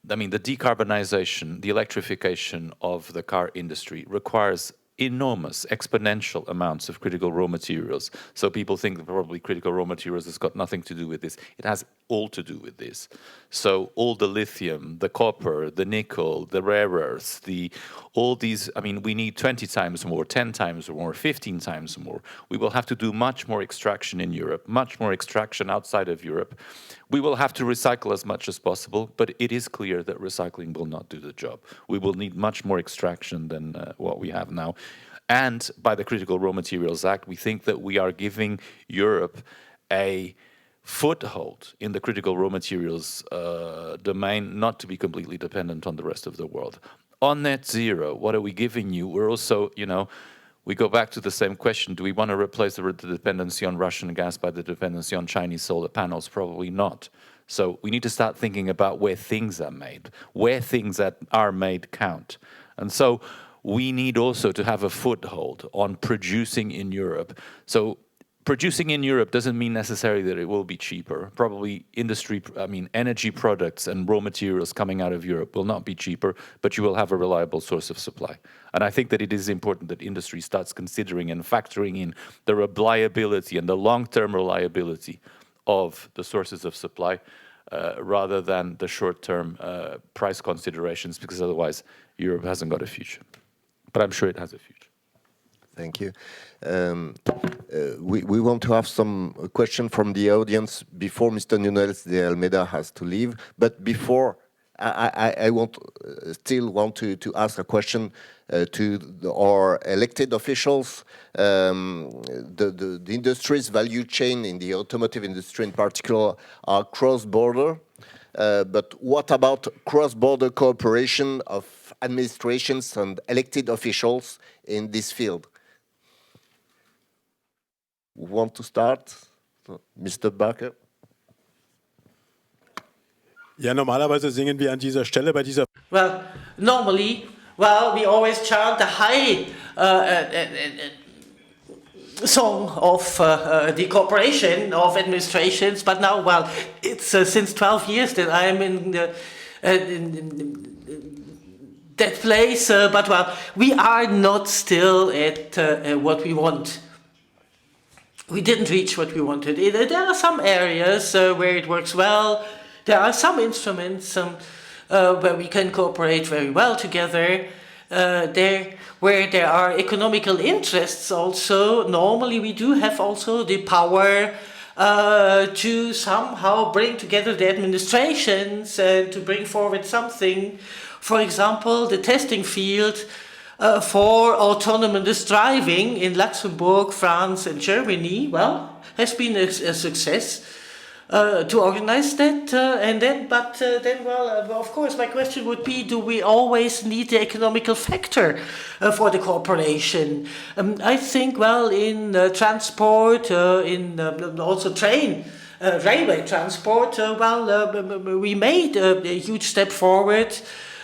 Speaker 6: I mean, the decarbonization, the electrification of the car industry requires enormous, exponential amounts of critical raw materials. So people think that probably critical raw materials has got nothing to do with this. It has all to do with this. So all the lithium, the copper, the nickel, the rare earths, all these, I mean, we need 20 times more, 10 times more, 15 times more. We will have to do much more extraction in Europe, much more extraction outside of Europe. We will have to recycle as much as possible, but it is clear that recycling will not do the job. We will need much more extraction than what we have now. And by the Critical Raw Materials Act, we think that we are giving Europe a foothold in the critical raw materials domain, not to be completely dependent on the rest of the world. On net zero, what are we giving you? We're also, you know, we go back to the same question. Do we want to replace the dependency on Russian gas by the dependency on Chinese solar panels? Probably not. So we need to start thinking about where things are made, where things that are made count. And so we need also to have a foothold on producing in Europe. So producing in Europe doesn't mean necessarily that it will be cheaper. Probably energy products and raw materials coming out of Europe will not be cheaper, but you will have a reliable source of supply. And I think that it is important that industry starts considering and factoring in the reliability and the long-term reliability of the sources of supply rather than the short-term price considerations, because otherwise Europe hasn't got a future. But I'm sure it has a future.
Speaker 1: Thank you. We want to have some question from the audience before Mr. Nunes de Almeida has to leave. But before, I still want to ask a question to our elected officials. The industry's value chain in the automotive industry in particular are cross-border. But what about cross-border cooperation of administrations and elected officials in this field? Want to start? Mr. Barker?
Speaker 10: Ja, normalerweise singen wir an dieser Stelle bei dieser...
Speaker 11: Well, normally, we always chant the high song of the cooperation of administrations, but now, it's since 12 years that I am in that place, but we are not still at what we want. We didn't reach what we wanted. There are some areas where it works well. There are some instruments where we can cooperate very well together. where there are economical interests also, normally we do have also the power to somehow bring together the administrations and to bring forward something. For example, the testing field for autonomous driving in Luxembourg, France and Germany, well, has been a success. To organize that, of course, my question would be: do we always need the economical factor for the cooperation? I think, well, in transport, in also railway transport, we made a huge step forward.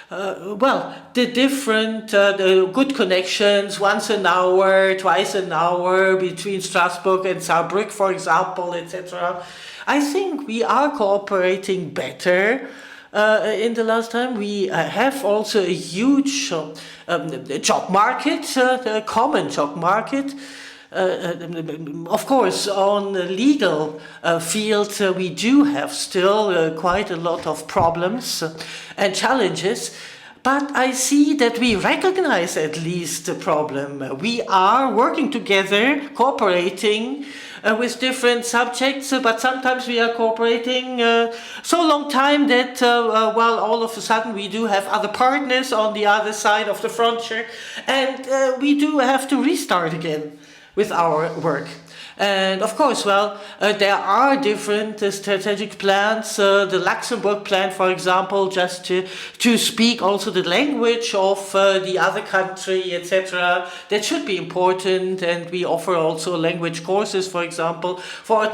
Speaker 11: The different the good connections, once an hour, twice an hour between Strasbourg and Saarbrück, for example, etc. I think we are cooperating better in the last time. We have also a huge job market, a common job market. Of course, on the legal field, we do have still quite a lot of problems and challenges. But I see that we recognize at least the problem. We are working together, cooperating with different subjects, but sometimes we are cooperating so long time that, all of a sudden we do have other partners on the other side of the frontier, and we do have to restart again with our work. And of course, there are different strategic plans. The Luxembourg plan, for example, just to speak also the language of the other country, etc. That should be important, and we offer also language courses, for example, for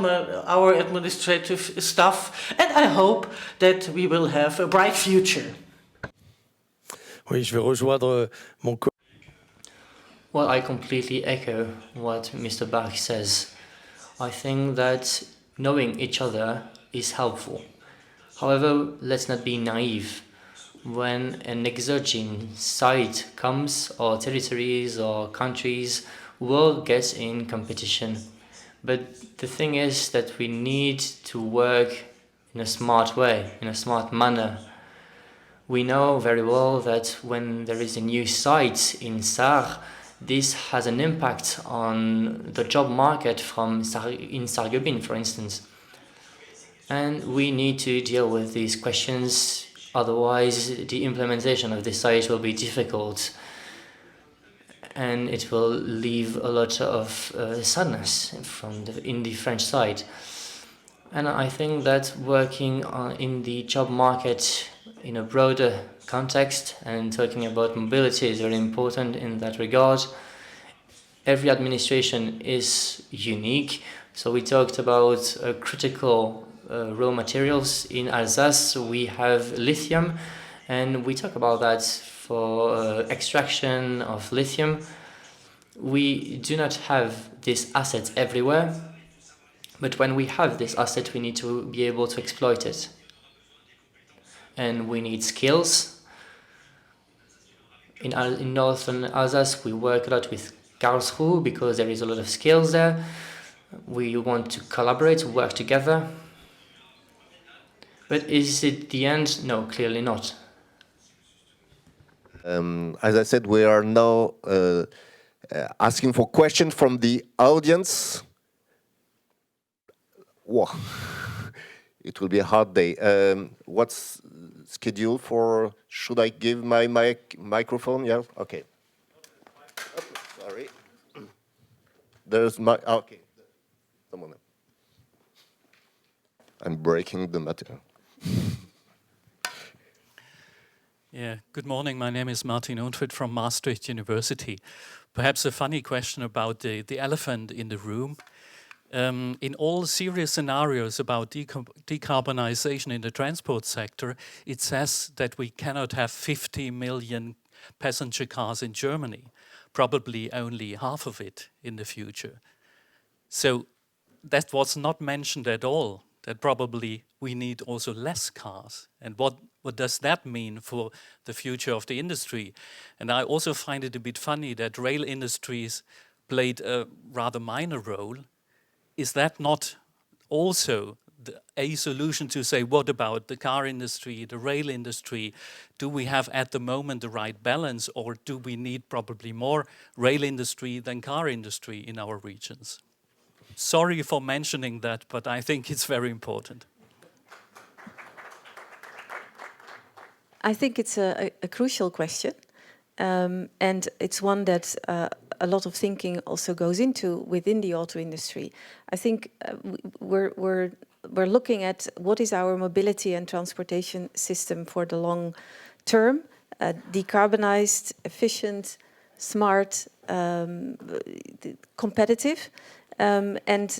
Speaker 11: our administrative staff. And I hope that we will have a bright future.
Speaker 2: Oui, je vais rejoindre mon collègue.
Speaker 5: Well, I completely echo what Mr. Bach says. I think that knowing each other is helpful. However, let's not be naive. When an exurging site comes, or territories or countries will get in competition. But the thing is that we need to work in a smart way, in a smart manner. We know very well that when there is a new site in Sarre, this has an impact on the job market in Sarreguemines, for instance. And we need to deal with these questions, otherwise the implementation of this site will be difficult and it will leave a lot of sadness in the French side. And I think that working in the job market in a broader context and talking about mobility is very important in that regard. Every administration is unique. So we talked about critical raw materials. In Alsace we have lithium, and we talk about that for extraction of lithium. We do not have this asset everywhere, but when we have this asset we need to be able to exploit it. And we need skills. In northern Alsace we work a lot with Karlsruhe because there is a lot of skills there. We want to collaborate, work together. But is it the end? No, clearly not.
Speaker 1: As I said, we are now asking for questions from the audience. Whoa. It will be a hard day. What's schedule for? Should I give my microphone? Yeah. Okay. Sorry. There's my. Okay. Someone. I'm breaking the material.
Speaker 12: Yeah. Good morning. My name is Martin Unfried from Maastricht University. Perhaps a funny question about the elephant in the room. In all serious scenarios about decarbonization in the transport sector, it says that we cannot have 50 million passenger cars in Germany, probably only half of it in the future. So that was not mentioned at all, that probably we need also less cars. And what does that mean for the future of the industry? And I also find it a bit funny that rail industries played a rather minor role. Is that not also a solution to say, what about the car industry, the rail industry? Do we have at the moment the right balance, or do we need probably more rail industry than car industry in our regions? Sorry for mentioning that, but I think it's very important.
Speaker 8: I think it's a crucial question, and it's one that a lot of thinking also goes into within the auto industry. I think we're looking at what is our mobility and transportation system for the long term, decarbonized, efficient, smart, competitive. And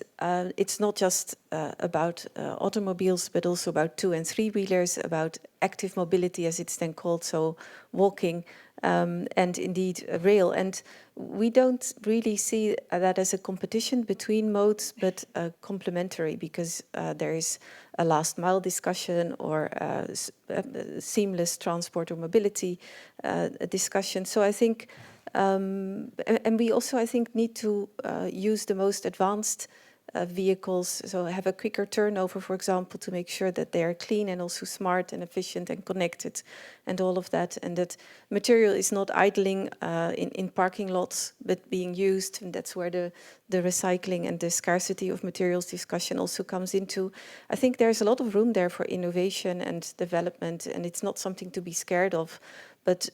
Speaker 8: it's not just about automobiles, but also about 2- and 3-wheelers, about active mobility, as it's then called, so walking, and indeed rail. And we don't really see that as a competition between modes, but complementary, because there is a last mile discussion or seamless transport or mobility discussion. So I think and we also, I think, need to use the most advanced vehicles, so have a quicker turnover, for example, to make sure that they are clean and also smart and efficient and connected and all of that, and that material is not idling in parking lots, but being used, and that's where the recycling and the scarcity of materials discussion also comes into. I think there's a lot of room there for innovation and development, and it's not something to be scared of, but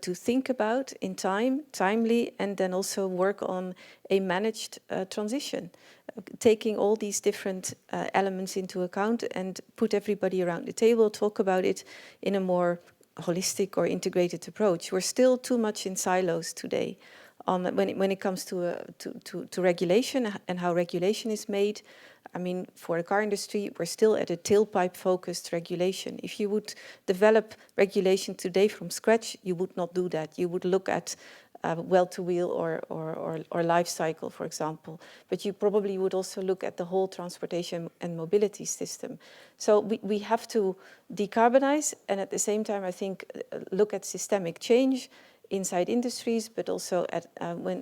Speaker 8: to think about in timely, and then also work on a managed transition, taking all these different elements into account and put everybody around the table, talk about it in a more holistic or integrated approach. We're still too much in silos today on when it comes to regulation and how regulation is made. I mean, for the car industry, we're still at a tailpipe-focused regulation. If you would develop regulation today from scratch, you would not do that. You would look at well-to-wheel or life cycle, for example. But you probably would also look at the whole transportation and mobility system. So we have to decarbonize, and at the same time, I think, look at systemic change inside industries, but also at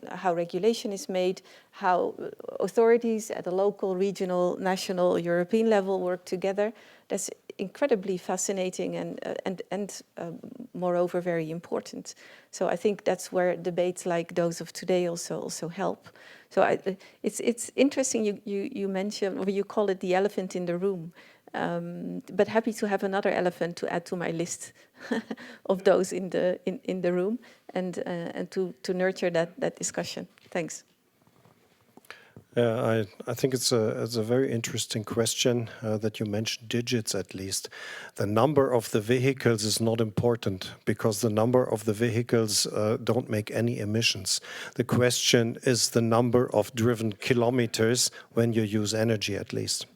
Speaker 8: how regulation is made, how authorities at the local, regional, national, European level work together. That's incredibly fascinating and moreover very important. So I think that's where debates like those of today also help. So it's interesting you mention, or you call it the elephant in the room. But happy to have another elephant to add to my list of those in the room, and to nurture that discussion. Thanks.
Speaker 7: I think it's a very interesting question that you mentioned digits, at least. The number of the vehicles is not important, because the number of the vehicles don't make any emissions. The question is the number of driven kilometers when you use energy, at least.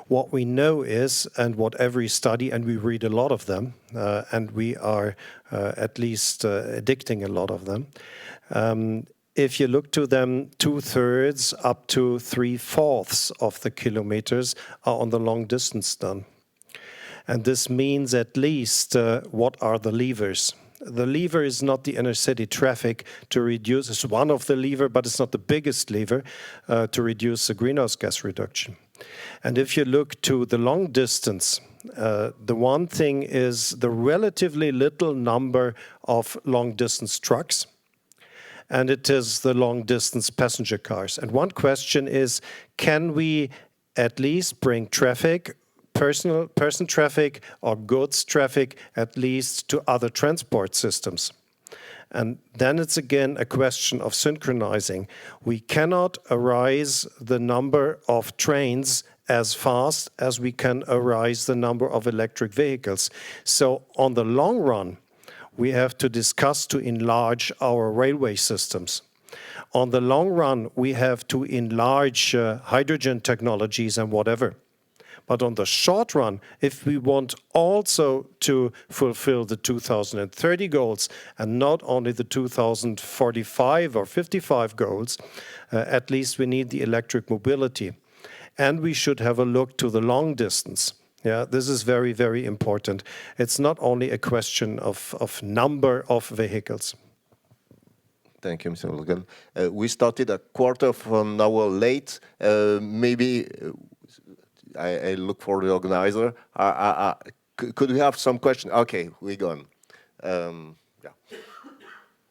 Speaker 7: What we know is, and what every study, and we read a lot of them, and we are at least addicting a lot of them, if you look to them, 2/3 up to 3/4 of the kilometers are on the long distance done. And this means at least what are the levers? The lever is not the inner city traffic to reduce, it's one of the lever, but it's not the biggest lever to reduce the greenhouse gas reduction. And if you look to the long distance, the one thing is the relatively little number of long distance trucks, and it is the long-distance passenger cars. And one question is, can we at least bring traffic, person traffic or goods traffic, at least to other transport systems? And then it's again a question of synchronizing. We cannot arise the number of trains as fast as we can arise the number of electric vehicles. So on the long run, we have to discuss to enlarge our railway systems. On the long run, we have to enlarge hydrogen technologies and whatever. But on the short run, if we want also to fulfill the 2030 goals and not only the 2045 or 55 goals, at least we need the electric mobility. And we should have a look to the long distance. Yeah, this is very, very important. It's not only a question of number of vehicles.
Speaker 1: Thank you, Mr. Wolfgang. We started a quarter of an hour late. Maybe I look for the organizer. Could we have some questions? Okay, we're gone. Yeah.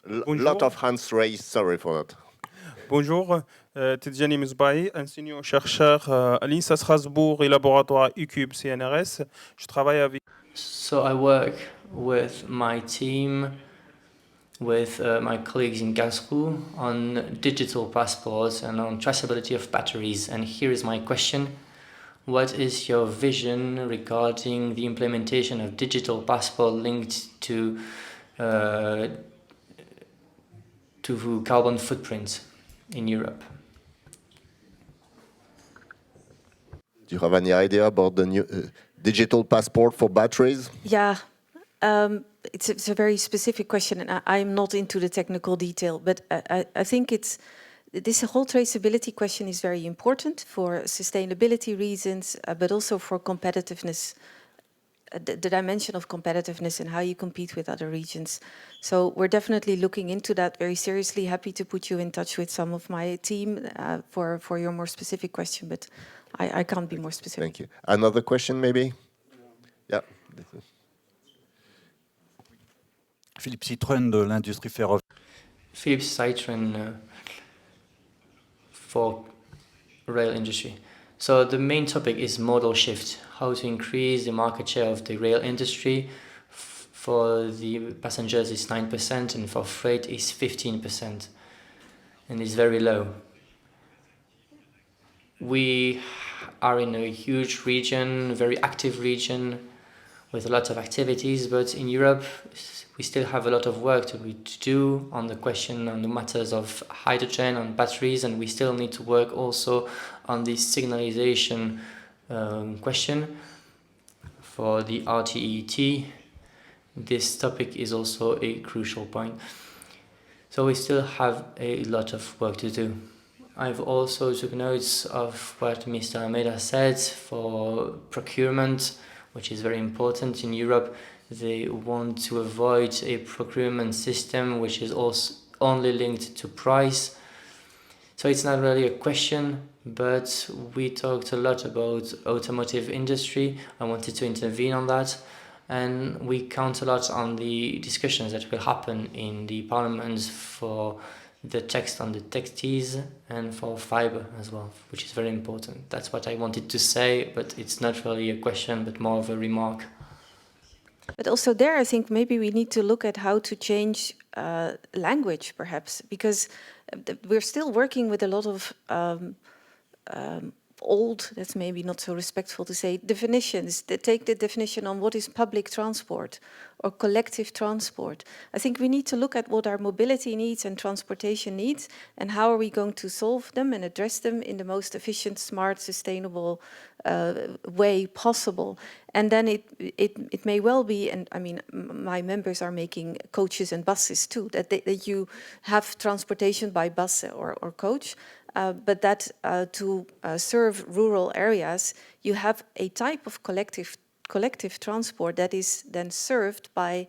Speaker 1: Lot of hands raised, sorry for that.
Speaker 13: Bonjour, Tidjani Mousbahi, enseignant-chercheur à l'INSA Strasbourg et laboratoire UCUBE CNRS. Je travaille avec...
Speaker 5: So I work with my team, with my colleagues in Karlsruhe on digital passports and on traceability of batteries. And here is my question. What is your vision regarding the implementation of digital passport linked to carbon footprint in Europe?
Speaker 1: Do you have any idea about the new digital passport for batteries?
Speaker 8: Yeah, it's a very specific question, and I'm not into the technical detail, but I think this whole traceability question is very important for sustainability reasons, but also for competitiveness, the dimension of competitiveness and how you compete with other regions. So we're definitely looking into that very seriously. Happy to put you in touch with some of my team for your more specific question, but I can't be more specific.
Speaker 1: Thank you. Another question, maybe? Yeah.
Speaker 14: Philippe Citroën de l'industrie ferroviaire.
Speaker 5: Philippe Citroën for rail industry. So the main topic is modal shift, how to increase the market share of the rail industry. For the passengers is 9% and for freight is 15%, and it's very low. We are in a huge region, very active region with a lot of activities, but in Europe we still have a lot of work to do on the question, on the matters of hydrogen, on batteries, and we still need to work also on the signalization question. For the RTET, this topic is also a crucial point. So we still have a lot of work to do. I've also took notes of what Mr. Almeida said for procurement, which is very important in Europe. They want to avoid a procurement system which is also only linked to price. So it's not really a question, but we talked a lot about automotive industry. I wanted to intervene on that, and we count a lot on the discussions that will happen in the parliament for the text on the textiles and for fiber as well, which is very important. That's what I wanted to say, but it's not really a question, but more of a remark.
Speaker 8: But also there, I think maybe we need to look at how to change language, perhaps, because we're still working with a lot of old, that's maybe not so respectful to say, definitions. They take the definition on what is public transport or collective transport. I think we need to look at what our mobility needs and transportation needs and how are we going to solve them and address them in the most efficient, smart, sustainable way possible. And then it may well be, and I mean, my members are making coaches and buses too, that you have transportation by bus or coach, but that to serve rural areas, you have a type of collective transport that is then served by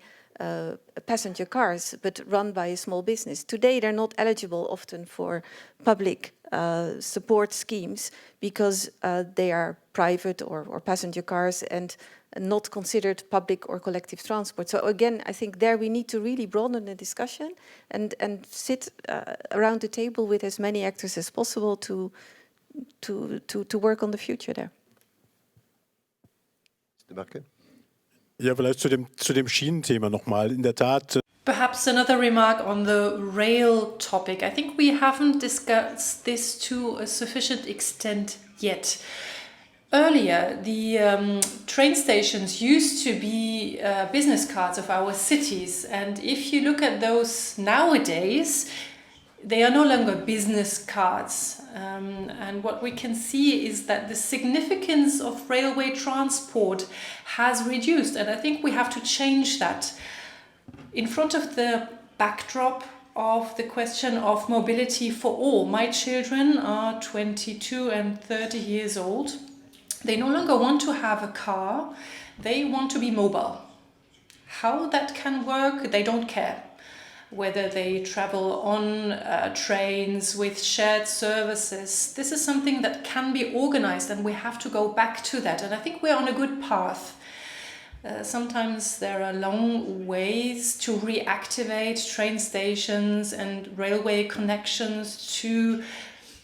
Speaker 8: passenger cars, but run by a small business. Today, they're not eligible often for public support schemes because they are private or passenger cars and not considered public or collective transport. So again, I think there we need to really broaden the discussion and sit around the table with as many actors as possible to work on the future there.
Speaker 10: Ja, vielleicht zu dem Schienenthema nochmal. In der Tat.
Speaker 3: Perhaps another remark on the rail topic. I think we haven't discussed this to a sufficient extent yet. Earlier, the train stations used to be business cards of our cities, and if you look at those nowadays, they are no longer business cards. And what we can see is that the significance of railway transport has reduced, and I think we have to change that. In front of the backdrop of the question of mobility for all, my children are 22 and 30 years old. They no longer want to have a car, they want to be mobile. How that can work, they don't care. whether they travel on trains with shared services. This is something that can be organized, and we have to go back to that. And I think we're on a good path. Sometimes there are long ways to reactivate train stations and railway connections, to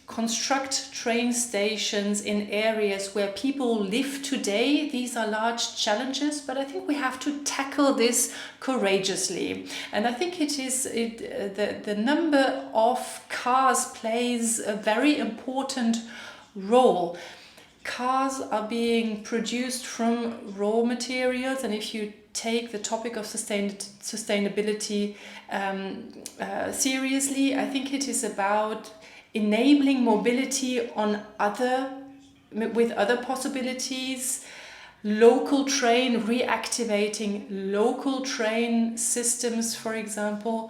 Speaker 3: construct train stations in areas where people live today. These are large challenges, but I think we have to tackle this courageously. And I think the number of cars plays a very important role. Cars are being produced from raw materials, and if you take the topic of sustainability seriously, I think it is about enabling mobility with other possibilities, reactivating local train systems, for example.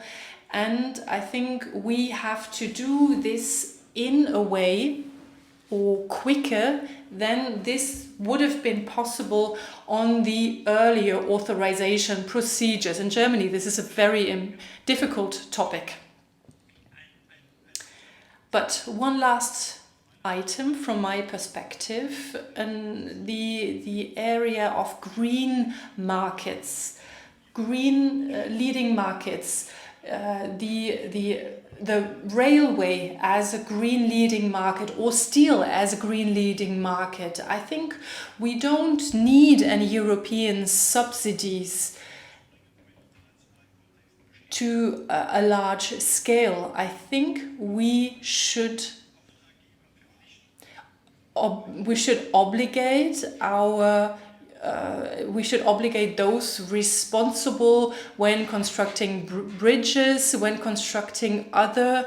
Speaker 3: And I think we have to do this in a way, or quicker than this would have been possible on the earlier authorization procedures. In Germany, this is a very difficult topic. But one last item from my perspective, and the area of green markets, leading markets, the railway as a green leading market, or steel as a green leading market. I think we don't need any European subsidies to a large scale. I think we should obligate those responsible when constructing bridges, when constructing other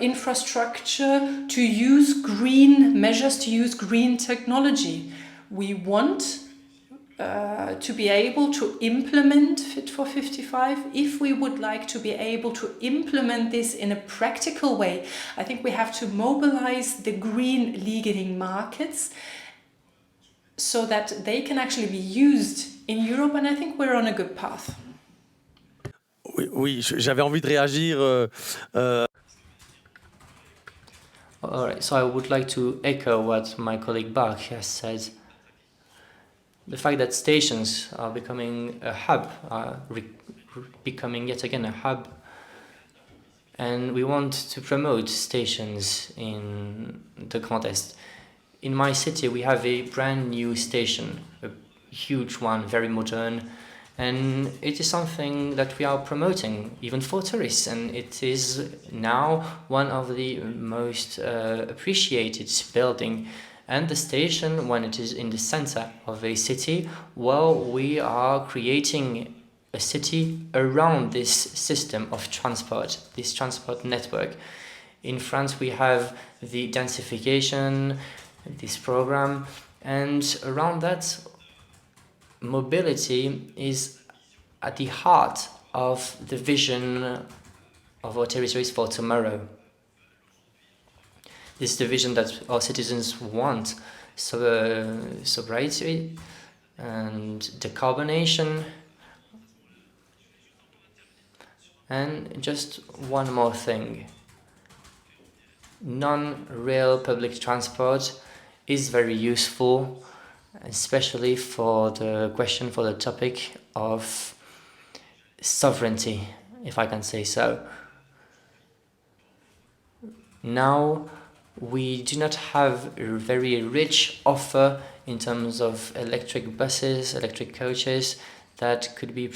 Speaker 3: infrastructure, to use green measures, to use green technology. We want to be able to implement Fit for 55. If we would like to be able to implement this in a practical way, I think we have to mobilize the green leading markets so that they can actually be used in Europe, and I think we're on a good path.
Speaker 2: Oui, j'avais envie de réagir.
Speaker 5: All right, so I would like to echo what my colleague Bach has said. The fact that stations are becoming a hub, becoming yet again a hub, and we want to promote stations in the Grand Est. In my city, we have a brand new station, a huge one, very modern, and it is something that we are promoting even for tourists, and it is now one of the most appreciated building. And the station, when it is in the center of a city, well, we are creating a city around this system of transport, this transport network. In France, we have the densification, this program, and around that, mobility is at the heart of the vision of our territories for tomorrow. This is the vision that our citizens want: sobriety and decarbonation. And just one more thing. Non-rail public transport is very useful, especially for the topic of sovereignty, if I can say so. Now, we do not have a very rich offer in terms of electric buses, electric coaches that could be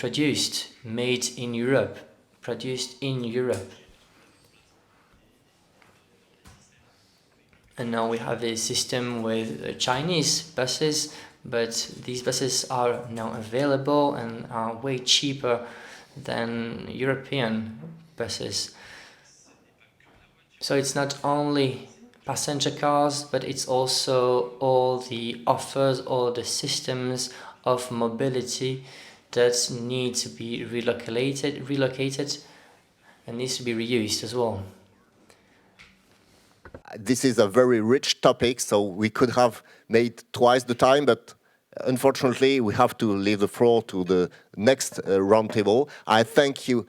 Speaker 5: made in Europe, produced in Europe. And now we have a system with Chinese buses, but these buses are now available and are way cheaper than European buses. So it's not only passenger cars, but it's also all the offers, all the systems of mobility that need to be relocated and needs to be reused as well.
Speaker 1: This is a very rich topic, so we could have made twice the time, but unfortunately, we have to leave the floor to the next roundtable. I thank you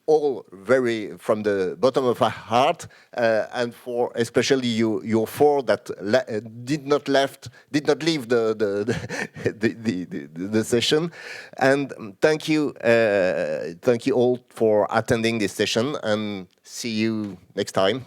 Speaker 1: all very from the bottom of my heart, and for especially you four that did not leave the session. And thank you all for attending this session, and see you next time.